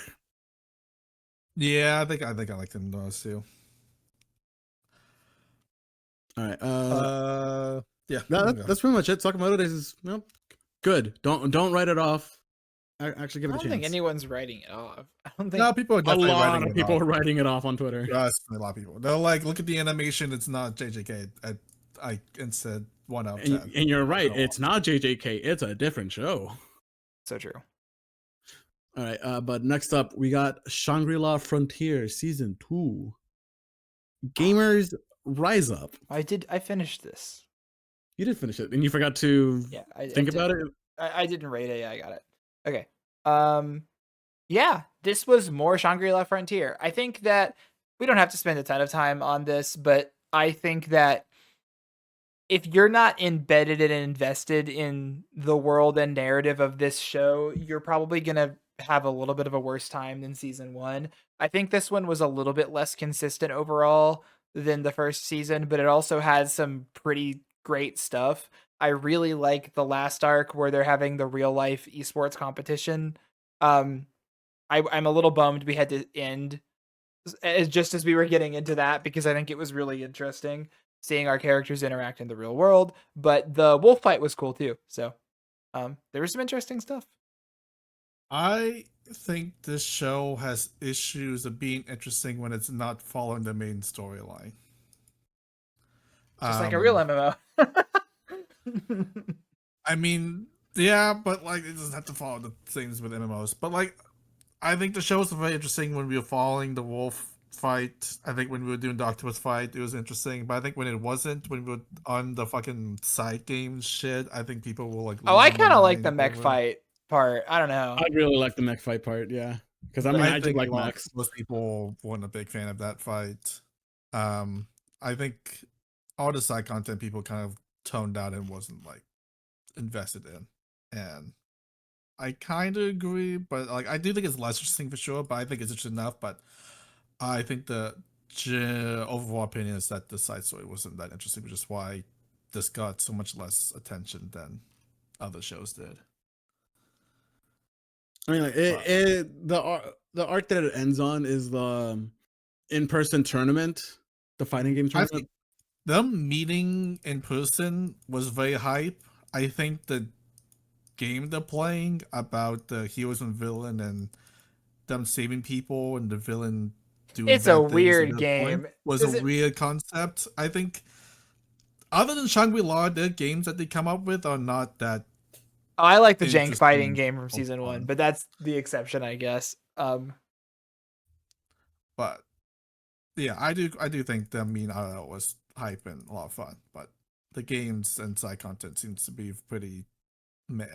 Yeah, I think I liked him those too. All right. Yeah. That's pretty much it. Sakamoto Days is good. Don't write it off. Actually, give I it a don't think chance. anyone's writing it off. I don't think No, people are A definitely lot writing of it people off. are writing it off on Twitter. Trust me, a lot of people. They're like, look at the animation. It's not JJK. I instead 1 out of 10. And you're right. No. It's not JJK. It's a different show. so true. All right. But next up, we got Shangri-La Frontier season 2. Gamers Rise Up. I finished this. You did finish it, and you forgot to Yeah, think about it. I didn't rate it. Yeah, I got it. Okay. Yeah, this was more Shangri-La Frontier. I think that we don't have to spend a ton of time on this, but I think that if you're not embedded and invested in the world and narrative of this show, you're probably going to have a little bit of a worse time than season 1. I think this one was a little bit less consistent overall than the first season, but it also has some pretty great stuff. I really like the last arc where they're having the real life esports competition. Um, I'm a little bummed we had to end just as we were getting into that because I think it was really interesting seeing our characters interact in the real world. But the wolf fight was cool too. So there was some interesting stuff. I think this show has issues of being interesting when it's not following the main storyline. Just like a real MMO. I mean, yeah, but like it doesn't have to follow the things with MMOs. But like, I think the show was very interesting when we were following the wolf fight. I think when we were doing the octopus fight, it was interesting. But I think when it wasn't, when we were on the fucking side game shit, I think people will like. Oh, I losing their kind of like the mind mech over it. fight part. I don't know. I really like the mech fight part. Yeah, because I mean, I do think like mechs. most people weren't a big fan of that fight. I think all the side content people kind of toned out and wasn't like invested in, and I kind of agree. But like, I do think it's less interesting for sure. But I think it's interesting enough. But I think the overall opinion is that the side story wasn't that interesting, which is why this got so much less attention than other shows did. I mean, like the arc that it ends on is the in-person tournament, the fighting game I tournament. think them meeting in person was very hype. I think the game they're playing about the heroes and villain and them saving people and the villain doing It's a bad things and weird their point game. was Does a it- weird concept. I think other than Shangri-La, the games that they come up with are not that. I like the jank Interesting fighting game from or season 1, fun. but that's the exception, I guess. But yeah, I do think the mean IRL was hype and a lot of fun, but the games and side content seems to be pretty meh.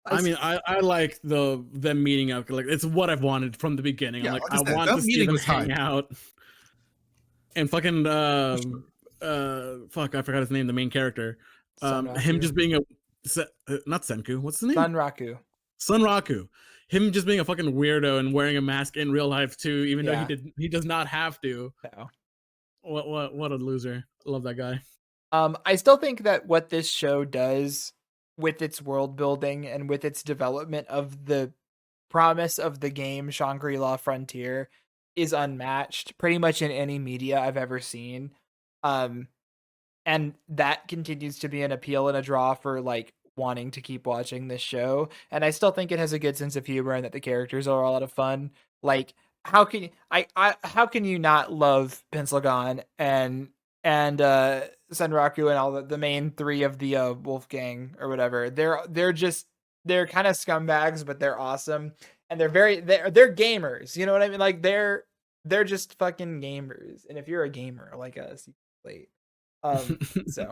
I mean, I like them meeting up. Like it's what I've wanted from the beginning. Yeah, I'm like, like I I said, want that to see meeting them was hang hype. out. And fucking fuck, I forgot his name. The main character, him just being a not Senku. What's his name? Sunraku. Sunraku. Him just being a fucking weirdo and wearing a mask in real life too, even though Yeah. he does not have to. No. What a loser. I love that guy. I still think that what this show does with its world building and with its development of the promise of the game Shangri-La Frontier is unmatched pretty much in any media I've ever seen. And that continues to be an appeal and a draw for like wanting to keep watching this show. And I still think it has a good sense of humor and that the characters are a lot of fun. Like how can how can you not love Pencilgon and Senraku and all the main 3 of the Wolf Gang or whatever? They're kind of scumbags, but they're awesome. And they're gamers. You know what I mean? Like they're just fucking gamers. And if you're a gamer like us, you can relate. So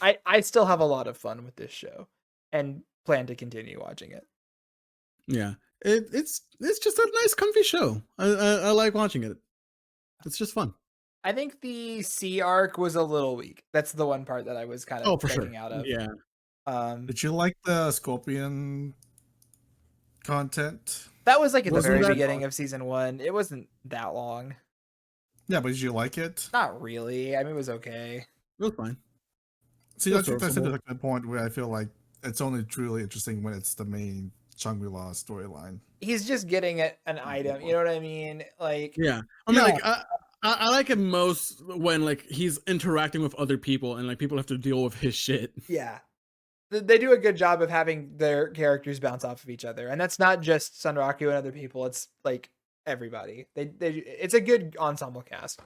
I still have a lot of fun with this show and plan to continue watching it. Yeah, it's just a nice, comfy show. I like watching it. It's just fun. I think the C arc was a little weak. That's the one part that I was kind Oh, of for sure. checking out of. Yeah. Did you like the Scorpion content? That was like at the Wasn't very that beginning of season 1. It wasn't that long. Yeah, but did you like it? Not really. I mean, it was okay. it was fine. See, It was that's serviceable. a good point where I feel like it's only truly interesting when it's the main Shangri-La storyline. He's just getting an item. You know what I mean? Like, Yeah. I mean, Yeah. like, I like it most when like he's interacting with other people and like people have to deal with his shit. yeah. They do a good job of having their characters bounce off of each other. And that's not just Sunraku and other people. It's like everybody. It's a good ensemble cast.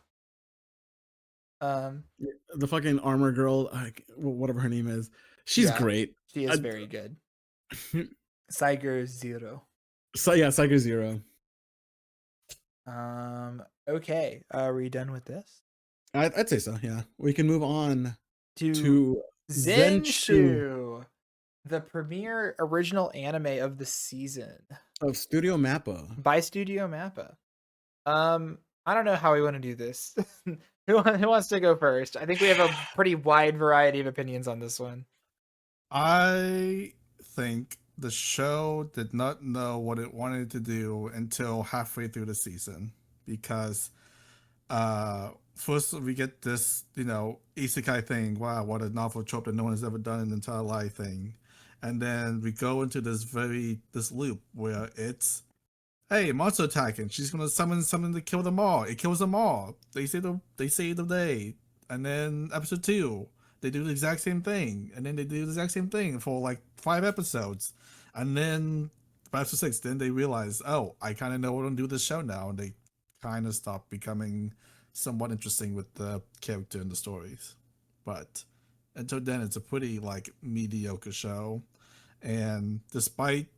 The fucking armor girl, like whatever her name is, she's Yeah, great. she is very good. Saiger Zero. So yeah, Psycho Zero. Okay. Are we done with this? I'd say so. Yeah, we can move on To to Zenshu Zenshu, the premiere original anime of the season of Studio Mappa. by Studio Mappa. I don't know how we want to do this. Who wants to go first? I think we have a pretty wide variety of opinions on this one. I think the show did not know what it wanted to do until halfway through the season because first we get this, isekai thing. Wow, what a novel trope that no one has ever done in the entire life thing. And then we go into this loop where it's, hey, monster attacking. She's gonna summon something to kill them all. It kills them all. They save the day. And then episode 2, they do the exact same thing. And then they do the exact same thing for like 5 episodes. And then by episode 6, then they realize, oh, I kind of know what to do with this show now. And they kind of stop becoming somewhat interesting with the character and the stories. But until then, it's a pretty like mediocre show. And despite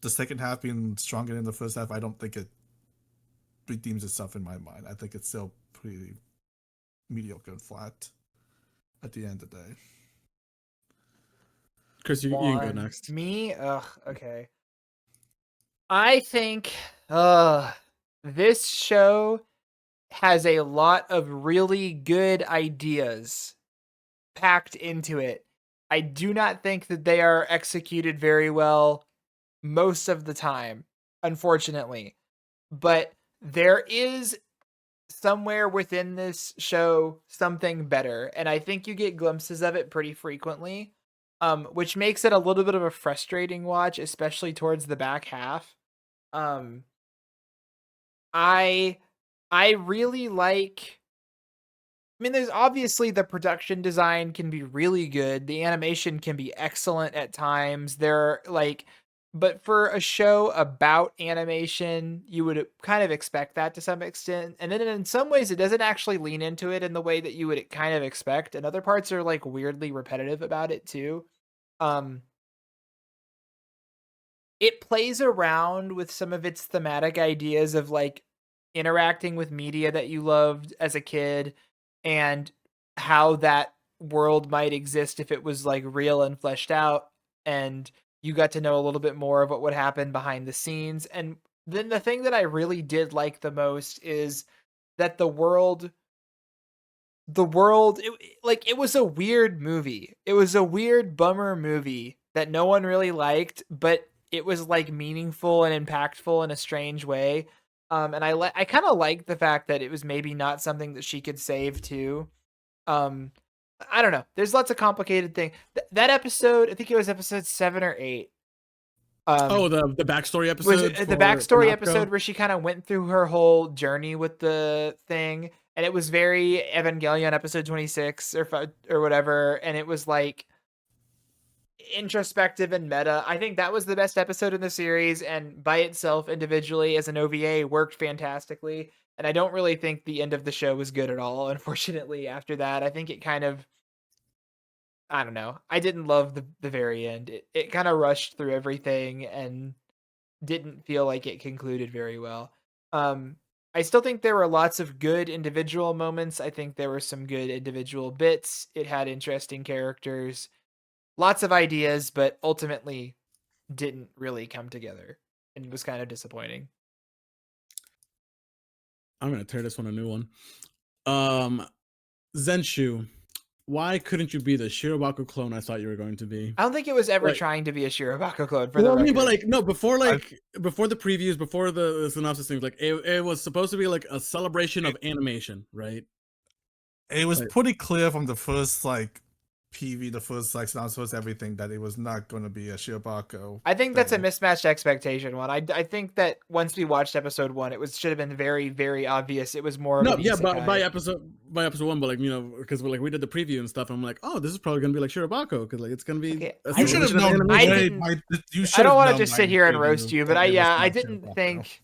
the second half being stronger than the first half, I don't think it redeems itself in my mind. I think it's still pretty mediocre and flat at the end of the day. Chris, you can go Juan, next. Me? Ugh, okay. I think this show has a lot of really good ideas packed into it. I do not think that they are executed very well most of the time, unfortunately. But there is somewhere within this show something better, and I think you get glimpses of it pretty frequently, which makes it a little bit of a frustrating watch, especially towards the back half. Um, I I really like. I mean, there's obviously the production design can be really good. The animation can be excellent at times. But for a show about animation, you would kind of expect that to some extent. And then in some ways, it doesn't actually lean into it in the way that you would kind of expect. And other parts are like weirdly repetitive about it too. Um, it plays around with some of its thematic ideas of like interacting with media that you loved as a kid and how that world might exist if it was like real and fleshed out, and you got to know a little bit more of what would happen behind the scenes. And then the thing that I really did like the most is that it was a weird movie. It was a weird bummer movie that no one really liked, but it was like meaningful and impactful in a strange way. And I kind of like the fact that it was maybe not something that she could save too. Um, I don't know. There's lots of complicated things. That episode, I think it was episode 7 or 8. Oh, the backstory Was episode it the for backstory episode Natsuko? where she kind of went through her whole journey with the thing, and it was very Evangelion episode 26 or whatever, and it was like introspective and meta. I think that was the best episode in the series, and by itself, individually as an OVA, worked fantastically. And I don't really think the end of the show was good at all. Unfortunately, after that, I think it kind of, I don't know. I didn't love the very end. It kind of rushed through everything and didn't feel like it concluded very well. Um, I still think there were lots of good individual moments. I think there were some good individual bits. It had interesting characters, lots of ideas, but ultimately didn't really come together and was kind of disappointing. I'm gonna tear this one a new one. Zenshu, why couldn't you be the Shirobako clone I thought you were going to be? I don't think it was ever Like, trying to be a Shirobako clone for the well, I mean, record. but like, no, before I- before the previews, before the synopsis things, like it was supposed to be like a celebration of animation, right? It was Like- pretty clear from the first like PV, the first like announcements, everything that it was not going to be a Shirobako. I think that's a thing. mismatched expectation one. I think that once we watched episode 1, it should have been very, very obvious. It was more of No, an yeah, but isekai. by episode 1, but like, you know, because we did the preview and stuff, I'm like, oh, this is probably gonna be like Shirobako, because like it's gonna be. Okay, A I You should have celebration of known. animation. I Way didn't- by, you I should don't want to just sit here and roast you, but I didn't think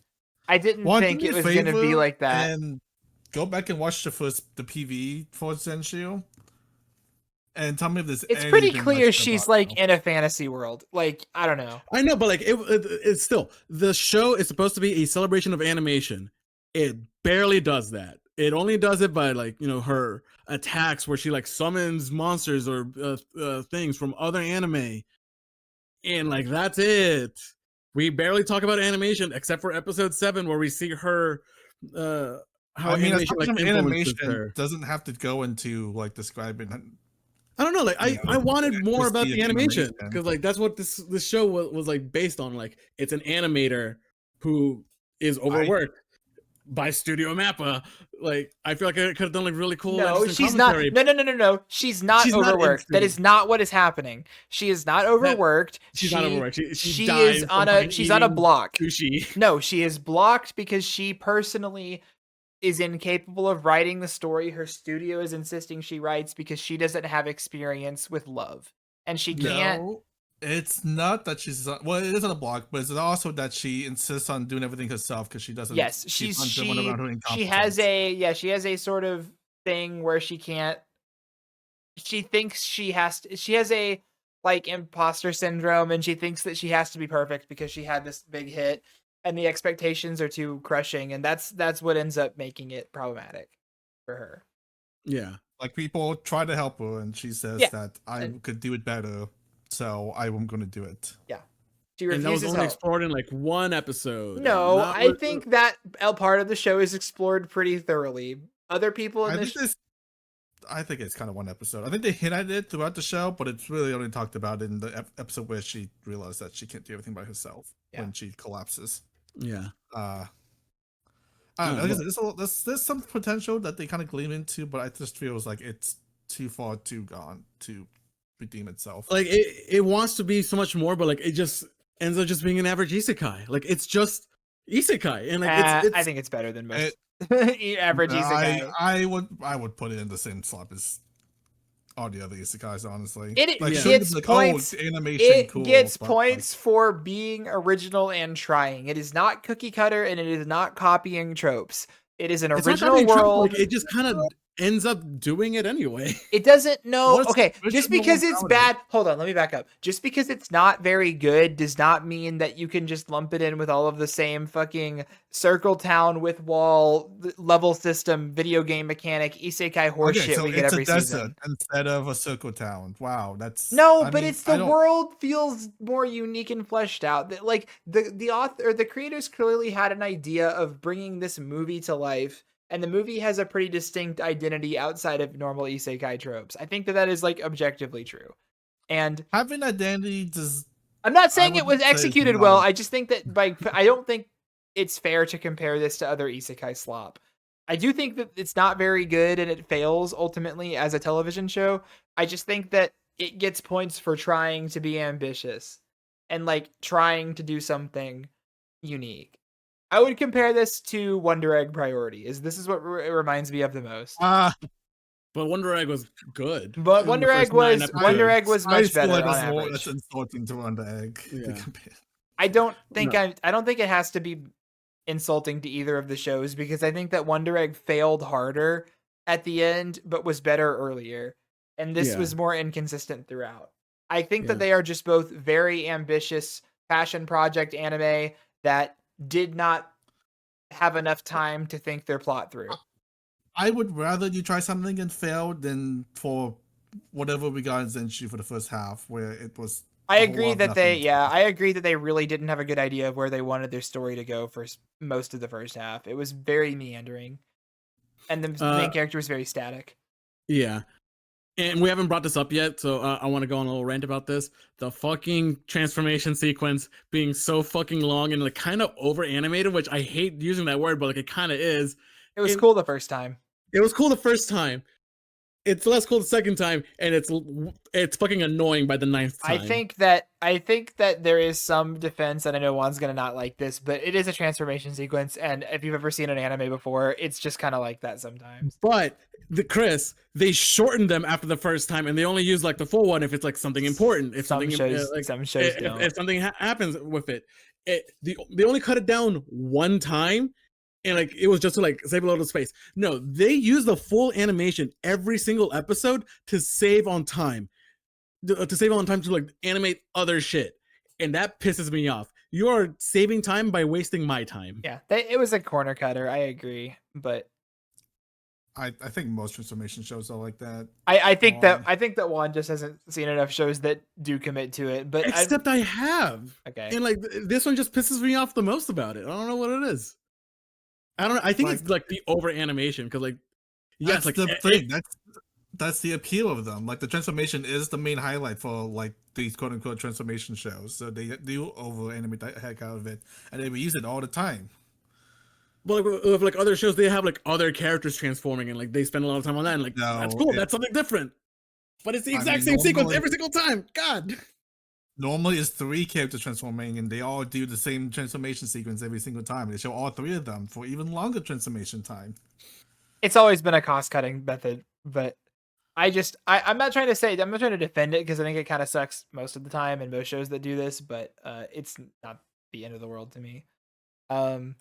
I didn't Juan, think do me it a was going to be favor like that. And go back and watch the PV for Zenshu, and tell me if there's. It's pretty anything clear like she's Shirobako. like in a fantasy world. Like, I don't know. I know, but like it's still, the show is supposed to be a celebration of animation. It barely does that. It only does it by like, you know, her attacks where she like summons monsters or things from other anime, and like that's it. We barely talk about animation except for episode 7 where we see her how I mean, animation like influences animation her. doesn't have to go into like describing. I don't know, like Yeah, I wanted more just about the the animation, animation. because like that's what this show was like based on. Like it's an animator who is overworked by Studio Mappa. Like I feel like I could have done like really cool. No, interesting she's not. commentary. No. She's not She's not overworked. That in is not what is happening. She is not overworked. She's not overworked. She She dies is from on a. fucking She's on a eating block. Sushi. No, she is blocked because she personally is incapable of writing the story her studio is insisting she writes because she doesn't have experience with love. And she can't. No, it's not that she's well. It isn't a block, but it's also that she insists on doing everything herself because she doesn't. Yes, she she has has a sort of thing where she can't. She thinks she has to. She has a like imposter syndrome, and she thinks that she has to be perfect because she had this big hit, and the expectations are too crushing, and that's what ends up making it problematic for her. Yeah. Like people try to help her, and she says Yeah, that I and- could do it better, so I'm going to do it. She And that was refuses only help. explored in like one episode. No, Not I with- think that part of the show is explored pretty thoroughly. Other people in I think it's kind of one episode. I think they hint at it throughout the show, but it's really only talked about in the episode where she realized that she can't do everything by herself when she collapses. Yeah. I don't know, like I said, there's some potential that they kind of gleam into, but I just feels like it's too far too gone to redeem itself. Like it wants to be so much more, but like it just ends up just being an average isekai. Like it's just isekai, and like it's I think it's better than most average isekai. I would put it in the same slot as all the other isekais, honestly. It like, gets like, points. Animation, It cool, gets but, points for being original and trying. It is not cookie cutter, and it is not copying tropes. It is an it's not original copying Trump, world. like, it just kind of ends up doing it anyway. It doesn't know. What's Okay, original just because it's about it? bad. Hold on, let me back up. Just because it's not very good does not mean that you can just lump it in with all of the same fucking circle town with wall level system video game mechanic isekai horseshit so we get it's every a desert season. instead of a circle town. Wow, that's No, I but mean, it's I the don't- world feels more unique and fleshed out. Like the author, the creators clearly had an idea of bringing this movie to life, and the movie has a pretty distinct identity outside of normal isekai tropes. I think that is like objectively true. And Having identity does. I'm not saying it wouldn't was say it's executed not well. a- I just think that I don't think it's fair to compare this to other isekai slop. I do think that it's not very good and it fails ultimately as a television show. I just think that it gets points for trying to be ambitious and like trying to do something unique. I would compare this to Wonder Egg Priority. This is what it reminds me of the most. But Wonder Egg was good. But in the Wonder first Egg 9 was Wonder episodes. Egg was I much feel better like on that's average. that's insulting to Wonder Egg. to Yeah. compare. I don't think No. I don't think it has to be insulting to either of the shows because I think that Wonder Egg failed harder at the end but was better earlier. And this Yeah. was more inconsistent throughout. I think Yeah. that they are just both very ambitious passion project anime that did not have enough time to think their plot through. I would rather you try something and fail than for whatever we got in Zenshu for the first half, where it was. I a whole agree lot of that nothing. I agree that they really didn't have a good idea of where they wanted their story to go for most of the first half. It was very meandering. and the main character was very static. Yeah. And we haven't brought this up yet, so I want to go on a little rant about this. The fucking transformation sequence being so fucking long and like kind of over animated, which I hate using that word, but like it kind of is. It was cool the first time. It was cool the first time. It's less cool the second time, and it's fucking annoying by the ninth time. I think that there is some defense, and I know Juan's gonna not like this, but it is a transformation sequence, and if you've ever seen an anime before, it's just kind of like that sometimes. But they shortened them after the first time, and they only use like the full one if it's like something important. If some shows don't. If something happens with it, they only cut it down one time. And like it was just to like save a little space. No, they use the full animation every single episode to save on time. To save on time to like animate other shit. And that pisses me off. You are saving time by wasting my time. Yeah, it was a corner cutter. I agree, but I think most transformation shows are like that. I think that Juan just hasn't seen enough shows that do commit to it. But except I have. Okay. And like this one just pisses me off the most about it. I don't know what it is. I think it's like the over animation because like yes, like the thing. That's the appeal of them. Like the transformation is the main highlight for like these quote unquote transformation shows. So they do over animate the heck out of it, and they use it all the time. Well, with like other shows, they have like other characters transforming, and like they spend a lot of time on that. And like that's cool. That's something different. But it's the exact same sequence every single time. God. Normally, it's 3 characters transforming, and they all do the same transformation sequence every single time. They show all 3 of them for even longer transformation time. It's always been a cost-cutting method, but I'm not trying to defend it because I think it kind of sucks most of the time in most shows that do this, but it's not the end of the world to me. I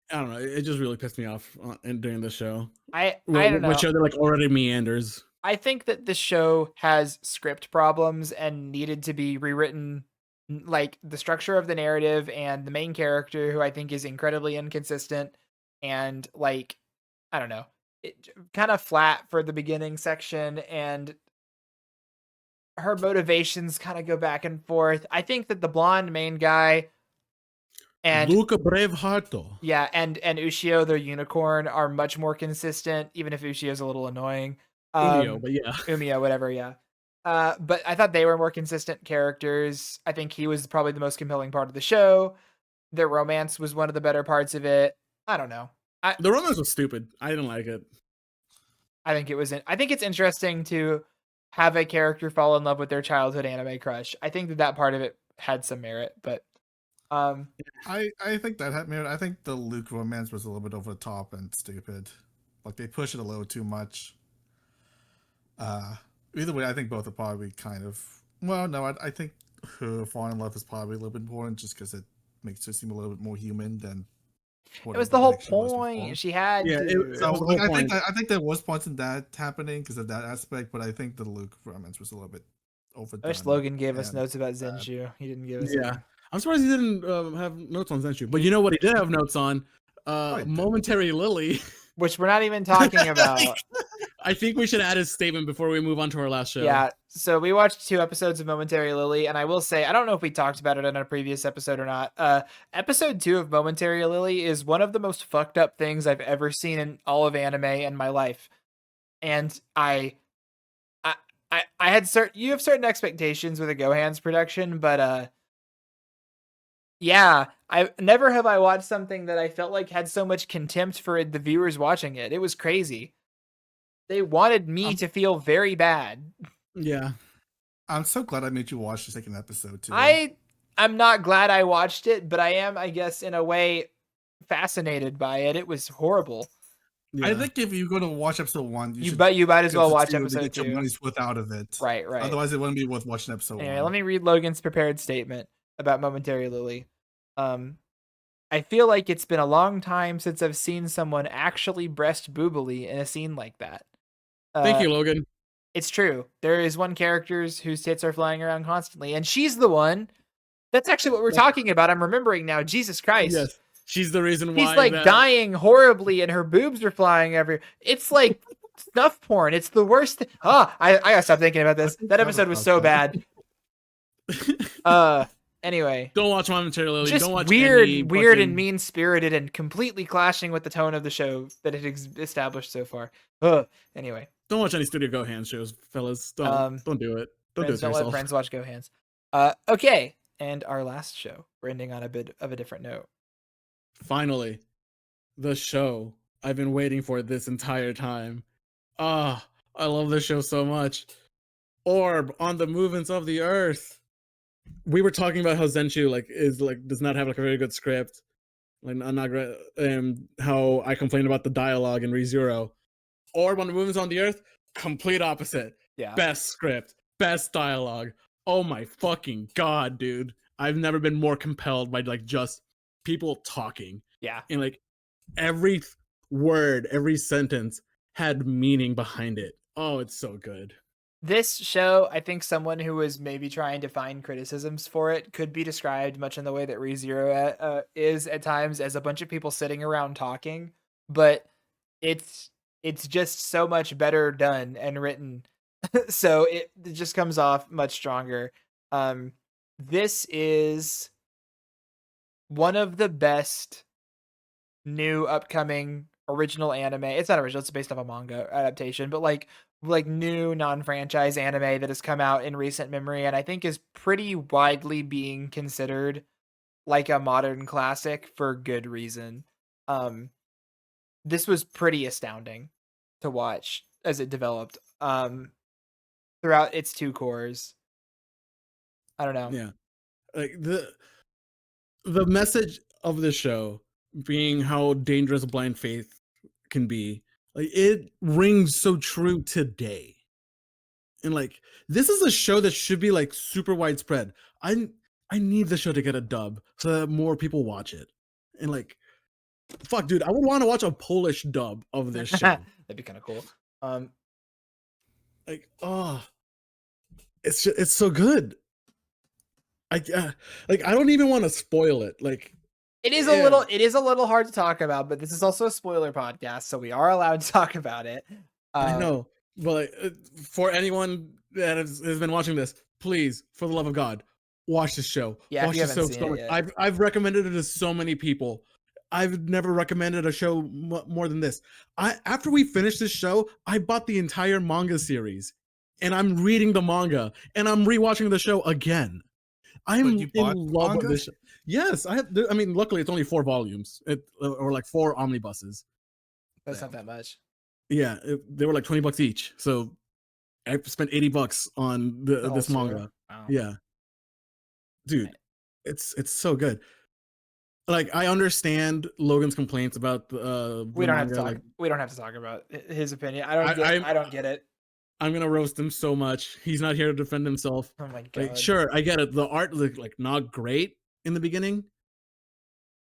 don't know. It just really pissed me off during the show. I don't know. Which are like already meanders. I think that this show has script problems and needed to be rewritten, like the structure of the narrative and the main character, who I think is incredibly inconsistent and like, I don't know, it kind of flat for the beginning section, and her motivations kind of go back and forth. I think that the blonde main guy and Luca Braveheart, yeah, and Ushio, the unicorn, are much more consistent, even if Ushio's a little annoying. Umio, whatever, yeah. But I thought they were more consistent characters. I think he was probably the most compelling part of the show. Their romance was one of the better parts of it. I don't know. The romance was stupid. I didn't like it. I think it's interesting to have a character fall in love with their childhood anime crush. I think that part of it had some merit, but I think that had merit. I think the Luke romance was a little bit over the top and stupid. Like they pushed it a little too much. Either way, I think both are probably kind of I think her falling in love is probably a little bit important just because it makes her seem a little bit more human than. It was the whole point. She had to. I think there was points in that happening because of that aspect, but I think the Luke romance was a little bit overdone. I wish Logan gave us notes about Zenshu. He didn't give us. Yeah, I'm surprised he didn't have notes on Zenshu. But you know what he did have notes on? Momentary Lily. Which we're not even talking about. I think we should add his statement before we move on to our last show. Yeah, so we watched 2 episodes of Momentary Lily, and I will say, I don't know if we talked about it in a previous episode or not. Episode 2 of Momentary Lily is one of the most fucked up things I've ever seen in all of anime in my life. And I had you have certain expectations with a Gohan's production, but yeah, I never have I watched something that I felt like had so much contempt for the viewers watching it. It was crazy. They wanted me to feel very bad. Yeah. I'm so glad I made you watch the second episode too. I'm not glad I watched it, but I am, I guess, in a way, fascinated by it. It was horrible. Yeah. I think if you're going to watch episode 1, you might as well watch episode 2. Your money's worth out of it. Right. Otherwise, it wouldn't be worth watching episode 1. Let me read Logan's prepared statement about Momentary Lily. I feel like it's been a long time since I've seen someone actually breast boobily in a scene like that. Thank you, Logan. It's true. There is one character whose tits are flying around constantly, and she's the one. That's actually what we're talking about. I'm remembering now. Jesus Christ. Yes. She's the reason why he's like dying horribly and her boobs are flying everywhere. It's like snuff porn. It's the worst. I gotta stop thinking about this. That episode was so bad. Anyway, Don't watch My Material Lily. just Don't watch any weird and fucking. mean spirited and completely clashing with the tone of the show that it established so far. Ugh. Anyway, Don't watch any Studio Gohan shows, fellas. um, Don't do it. Don't do it friends to don't let yourself. friends watch Go Hands. Okay, and our last show. We're ending on a bit of a different note. Finally, the show I've been waiting for this entire time. Ah, I love this show so much. Orb on the movements of the earth. We were talking about how Zenshu does not have like a very good script. Like I'm not great, how I complained about the dialogue in ReZero. Orb on the movements on the earth, complete opposite. Yeah. Best script, best dialogue. Oh my fucking god, dude. I've never been more compelled by like just people talking. Yeah. And like every word, every sentence had meaning behind it. Oh, it's so good. This show, I think someone who was maybe trying to find criticisms for it could be described much in the way that ReZero is at times as a bunch of people sitting around talking, but it's just so much better done and written. So it just comes off much stronger. This is one of the best new upcoming original anime. It's not original, it's based off a manga adaptation, but like new non-franchise anime that has come out in recent memory and I think is pretty widely being considered like a modern classic for good reason. This was pretty astounding to watch as it developed throughout its two cores. I don't know. Yeah. Like the message of the show being how dangerous blind faith can be, like it rings so true today. And like this is a show that should be like super widespread. I need the show to get a dub so that more people watch it. And like fuck dude, I would want to watch a Polish dub of this show. That'd be kind of cool. Like oh, it's so good. Like I don't even want to spoil it. Like it is yeah. it is a little hard to talk about, but this is also a spoiler podcast, so we are allowed to talk about it. I know, but for anyone that has been watching this, please, for the love of God, watch this show. Yeah, Watch if you this haven't show. seen it yet. I've recommended it to so many people. I've never recommended a show more than this. After we finished this show, I bought the entire manga series, and I'm reading the manga, and I'm rewatching the show again. I'm you in bought love with manga? this show. Yes, I mean, luckily it's only 4 volumes, or like 4 omnibuses. That's not that much. Yeah, they were like $20 each. So I spent $80 on The whole this store? manga. Wow. Yeah, dude, it's so good. Like I understand Logan's complaints about the We don't have to manga. talk. Like We don't have to talk about his opinion. I I don't get it. I'm gonna roast him so much. He's not here to defend himself. Oh my Like god. sure, I get it. The art like not great in the beginning,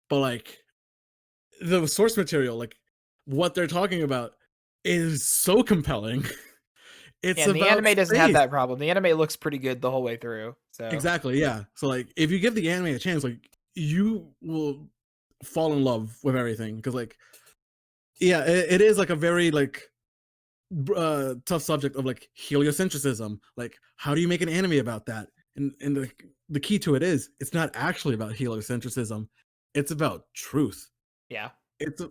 but like the source material, like what they're talking about, is so compelling. It's And the about anime doesn't have space. that problem. The anime looks pretty good the whole way through. So Exactly, yeah. So like if you give the anime a chance, like you will fall in love with everything because like yeah, it is like a very like tough subject of like heliocentrism. Like how do you make an anime about that? And the key to it is it's not actually about heliocentrism. It's about truth. yeah. It's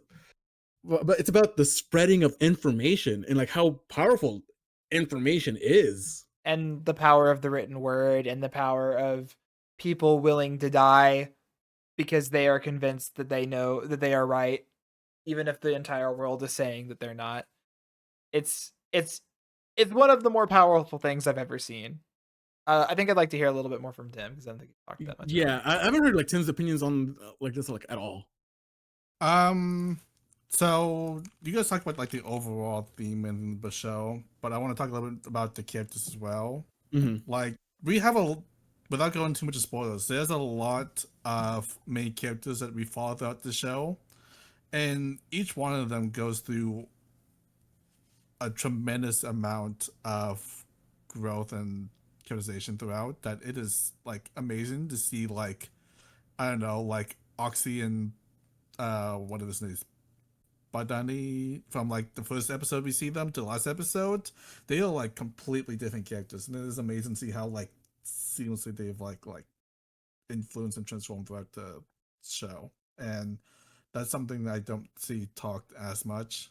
but it's about the spreading of information and like how powerful information is. And the power of the written word and the power of people willing to die because they are convinced that they know that they are right, even if the entire world is saying that they're not. It's one of the more powerful things I've ever seen. I think I'd like to hear a little bit more from Tim because I don't think he talked that much. Yeah, I haven't heard like Tim's opinions on like this like at all. So you guys talk about like the overall theme in the show, but I want to talk a little bit about the characters as well. Mm-hmm. Like we have without going too much of spoilers, there's a lot of main characters that we follow throughout the show, and each one of them goes through a tremendous amount of growth and characterization throughout. That it is like amazing to see. Like I don't know, like Oxy and what are his names? Badani, from like the first episode we see them to the last episode, they are like completely different characters, and it is amazing to see how like seamlessly they've like influence and transform throughout the show, and that's something that I don't see talked as much.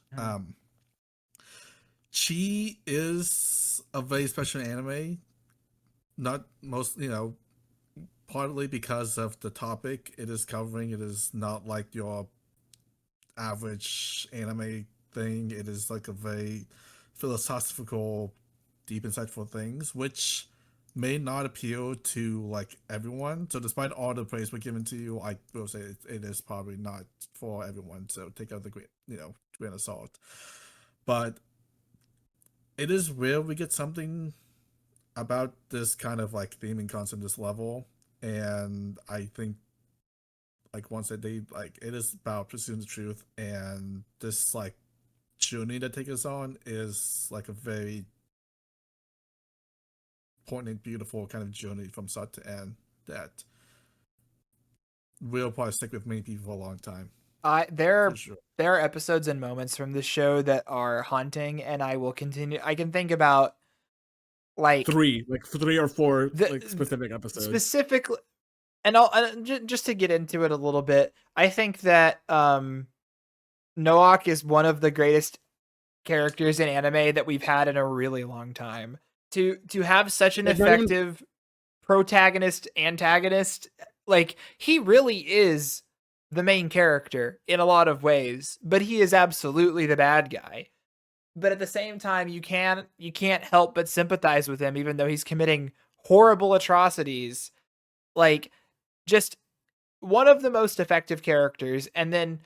She is a very special anime, not most, partly because of the topic it is covering. It is not like your average anime thing. It is like a very philosophical, deep, insightful things, which may not appeal to like everyone. So, despite all the praise we're giving to you, I will say it is probably not for everyone. So, take out the grain of salt. But it is rare we get something about this kind of like theming concept, this level, and I think like once that they like it is about pursuing the truth, and this like journey that take us on is like a very poignant, beautiful kind of journey from start to end that will probably stick with many people for a long time. There For sure. are episodes and moments from this show that are haunting, and I will continue. I can think about like three or four the like specific episodes. specifically, and just to get into it a little bit. I think that Noak is one of the greatest characters in anime that we've had in a really long time. To have such an It's not even- effective protagonist antagonist, like he really is the main character in a lot of ways, but he is absolutely the bad guy. But at the same time, you can't help but sympathize with him, even though he's committing horrible atrocities. Like, just one of the most effective characters. And then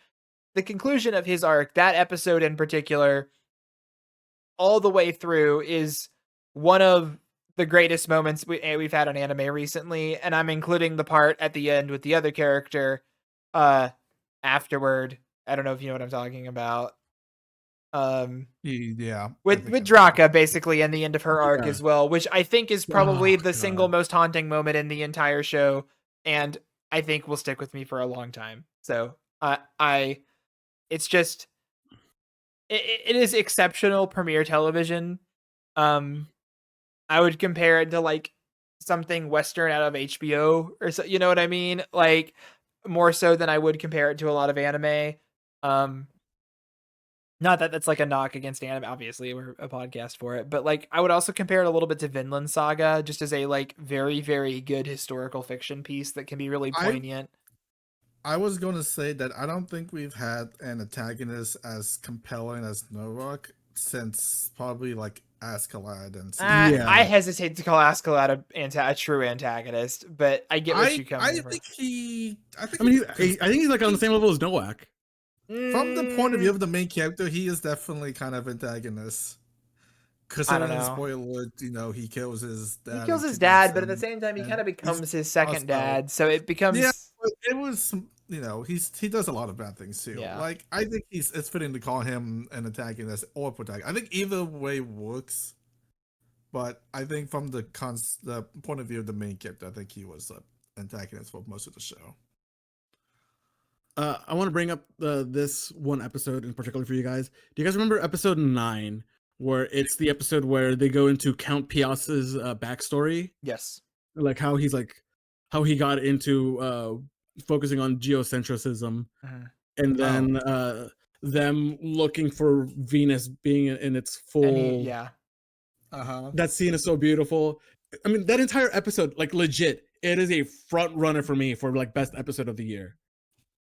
the conclusion of his arc, that episode in particular, all the way through, is one of the greatest moments we've had on anime recently. And I'm including the part at the end with the other character afterward. I don't know if you know what I'm talking about. Yeah. With Draka basically in the end of her arc Yeah. as well, which I think is probably the God. single most haunting moment in the entire show, and I think will stick with me for a long time. So it's just it is exceptional premiere television. I would compare it to like something Western out of HBO or so, you know what I mean? Like more so than I would compare it to a lot of anime. Not that that's like a knock against anime, obviously we're a podcast for it, but like I would also compare it a little bit to Vinland Saga, just as a like very, very good historical fiction piece that can be really poignant. I was going to say that I don't think we've had an antagonist as compelling as Norok since probably like Askeladd and Yeah. I hesitate to call Askeladd a true antagonist, but I get what you come from. I think I think he's like on the same level as Noak. From the point of view of the main character, he is definitely kind of antagonist. Because I don't in know. spoiler, he kills his dad. He kills his dad, but at the same time, he kind of becomes his second dad. So it becomes but it was he does a lot of bad things too. Yeah. Like I think it's fitting to call him an antagonist or protagonist. I think either way works. But I think from the point of view of the main character, I think he was an antagonist for most of the show. I want to bring up this one episode in particular for you guys. Do you guys remember episode 9, where it's the episode where they go into Count Pias's backstory? Yes. Like how he got into focusing on geocentrism, and then them looking for Venus being in its full. That scene is so beautiful. I mean, that entire episode, like legit, it is a front runner for me for like best episode of the year.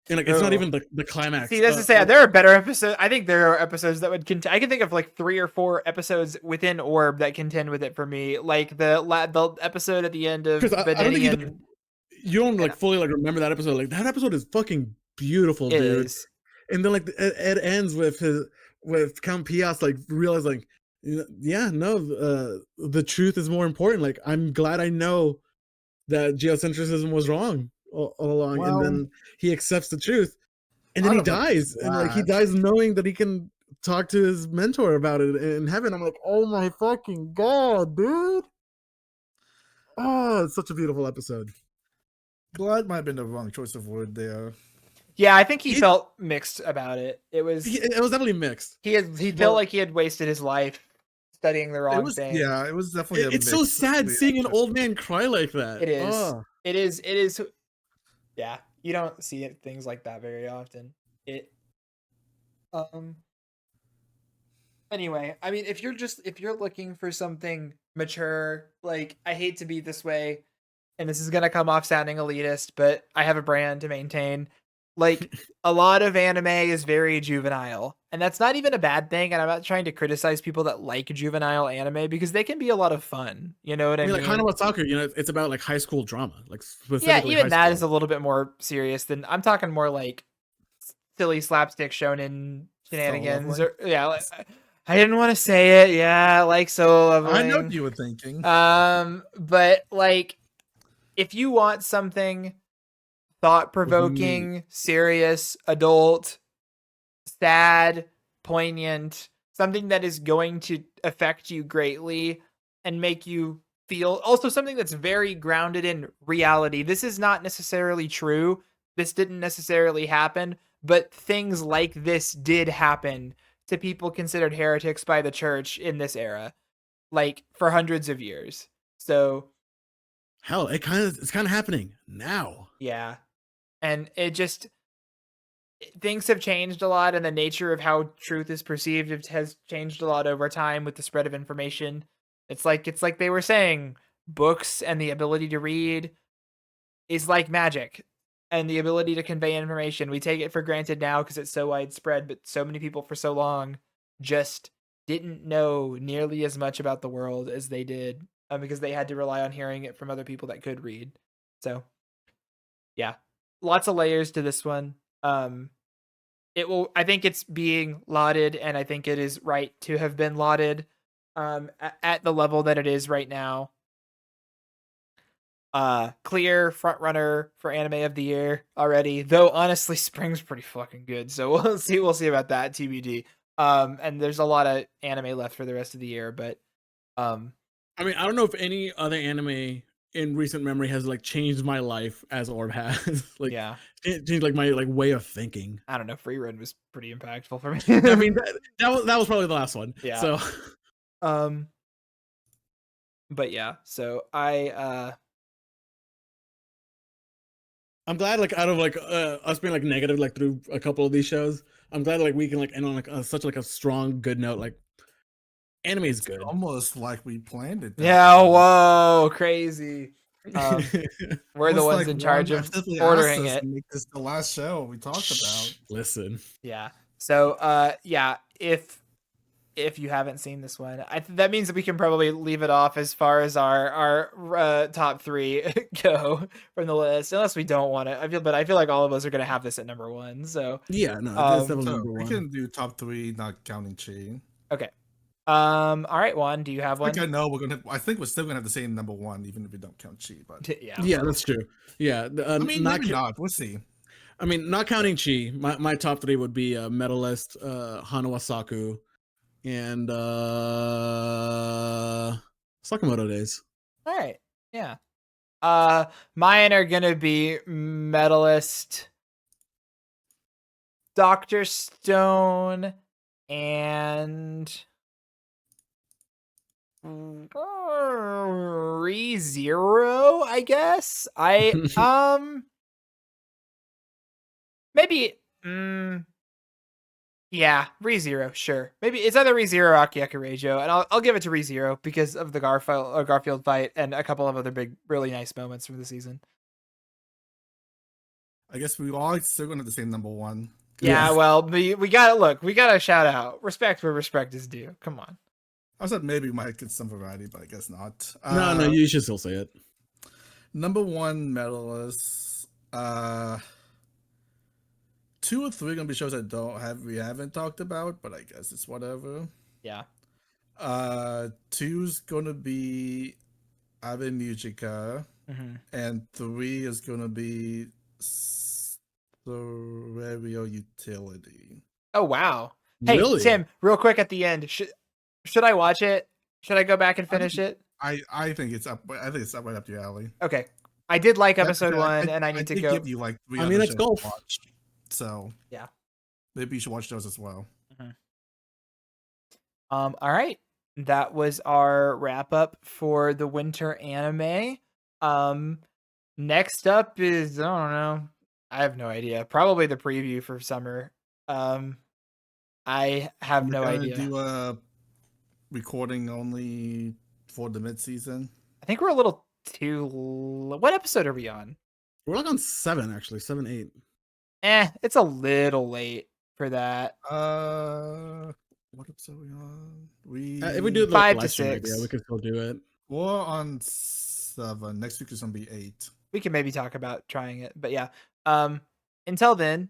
And like it's not even the climax. See, that's to say, there are better episodes. I think there are episodes that would contend. I can think of like 3 or 4 episodes within Orb that contend with it for me. Like the episode at the end of I don't think you don't like fully like remember that episode. Like that episode is fucking beautiful, dude. And then like it ends with Count Pias like realizing, the truth is more important. Like I'm glad I know that geocentrism was wrong all along, and then he accepts the truth, and then he dies, and like he dies knowing that he can talk to his mentor about it in heaven. I'm like, oh my fucking god, dude! Oh, it's such a beautiful episode. Glad might have been the wrong choice of word there. Yeah, I think he felt mixed about it. It was definitely mixed. He felt like he had wasted his life studying the wrong thing. Yeah, it was definitely. It's so sad seeing an old man cry like that. It is. It is yeah, you don't see things like that very often. It um anyway, I mean if you're looking for something mature, like I hate to be this way, and this is gonna come off sounding elitist, but I have a brand to maintain. Like a lot of anime is very juvenile, and that's not even a bad thing. And I'm not trying to criticize people that like juvenile anime because they can be a lot of fun. You know what I I mean, like mean? Hana Soccer, it's about like high school drama, like Yeah, specifically high even that is school. a little bit more serious than I'm talking more like silly slapstick shonen So shenanigans lovely. or yeah, like, I didn't want to say it. Yeah, like so I know what leveling. you were thinking. But like if you want something thought With me. provoking, serious, adult, sad, poignant, something that is going to affect you greatly and make you feel also something that's very grounded in reality. This is not necessarily true. This didn't necessarily happen, but things like this did happen to people considered heretics by the church in this era, like for hundreds of years. So, Hell, it's kind of happening now. yeah. And it just things have changed a lot and the nature of how truth is perceived has changed a lot over time with the spread of information. It's like they were saying, books and the ability to read is like magic and the ability to convey information. We take it for granted now because it's so widespread, but so many people for so long just didn't know nearly as much about the world as they did because they had to rely on hearing it from other people that could read. So, yeah. Lots of layers to this one. It will I think it's being lauded and I think it is right to have been lauded at the level that it is right now. Clear front runner for anime of the year already, though honestly spring's pretty fucking good, so we'll see about that TBD. And there's a lot of anime left for the rest of the year, but um I mean, I don't know if any other anime in recent memory has like changed my life as Orb has. Like yeah, changed like my like way of thinking. I don't know, Free Run was pretty impactful for I me. mean, that was probably the last one. Yeah. So Um but yeah, so I'm glad, like, out of like us being like negative like through a couple of these shows, I'm glad like we can like end on like such like a strong good note. Like anime is It's good. almost like we planned it that yeah, way. whoa, crazy. Um We're the Almost ones like in Juan charge of actively asked ordering us to it. make this the last show we talked about. Listen, Yeah. So, yeah, if you haven't seen this one, that means that we can probably leave it off as far as our top 3 go from the list, unless we don't want it. I feel like all of us are gonna have this at number 1. So, yeah, no, it's um, definitely So number we one. can do top 3, not counting Chi. okay. All right, Juan, do you have I think one? I know we're gonna. I think we're still gonna have the same number 1, even if we don't count Chi. But Yeah. Yeah, that's true. Yeah, I mean, maybe not. We'll see. I mean, not counting Chi, my top 3 would be Medalist, Hanawasaku, and Sakamoto Days. All right. Yeah. Mine are gonna be Medalist, Doctor Stone, and ReZero, I guess. Maybe yeah, ReZero, sure. Maybe it's either ReZero or Akiyakurejo, and I'll give it to ReZero because of the Garfield fight and a couple of other big really nice moments from the season. I guess we all still gonna have the same number 1. Yeah, Yeah. well, we gotta look. We gotta shout out respect where respect is due. Come on. I said maybe we might get some variety, but I guess not. No, you should still say it. Number 1 medalists. 2 or 3 gonna be shows we haven't talked about, but I guess it's whatever. Yeah. 2's gonna be Ave Musica, Mm-hmm. and 3 is gonna be Stereo Utility. Oh wow. Hey Really? Tim, real quick at the end, should I watch it? Should I go back and finish it? I think it's up. I think it's up right up your alley. Okay. I did like That's episode okay. 1, and I need to did go. give you like 3 I other mean, it's shows golf. to watch, so Yeah. maybe you should watch those as well. All right. That was our wrap up for the winter anime. Um, Next up is I don't know. I have no idea. Probably the preview for summer. I have We're no gonna idea. do a recording only for the mid-season. I think we're a little too. What episode are we on? We're like on 7 actually, 7, 8. It's a little late for that. What episode are we on? If we do the 5 to live stream idea, 6. we could still do it. We're on 7. Next week is gonna be 8. We can maybe talk about trying it, but yeah. Until then,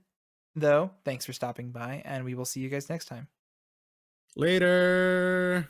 though, thanks for stopping by, and we will see you guys next time. Later.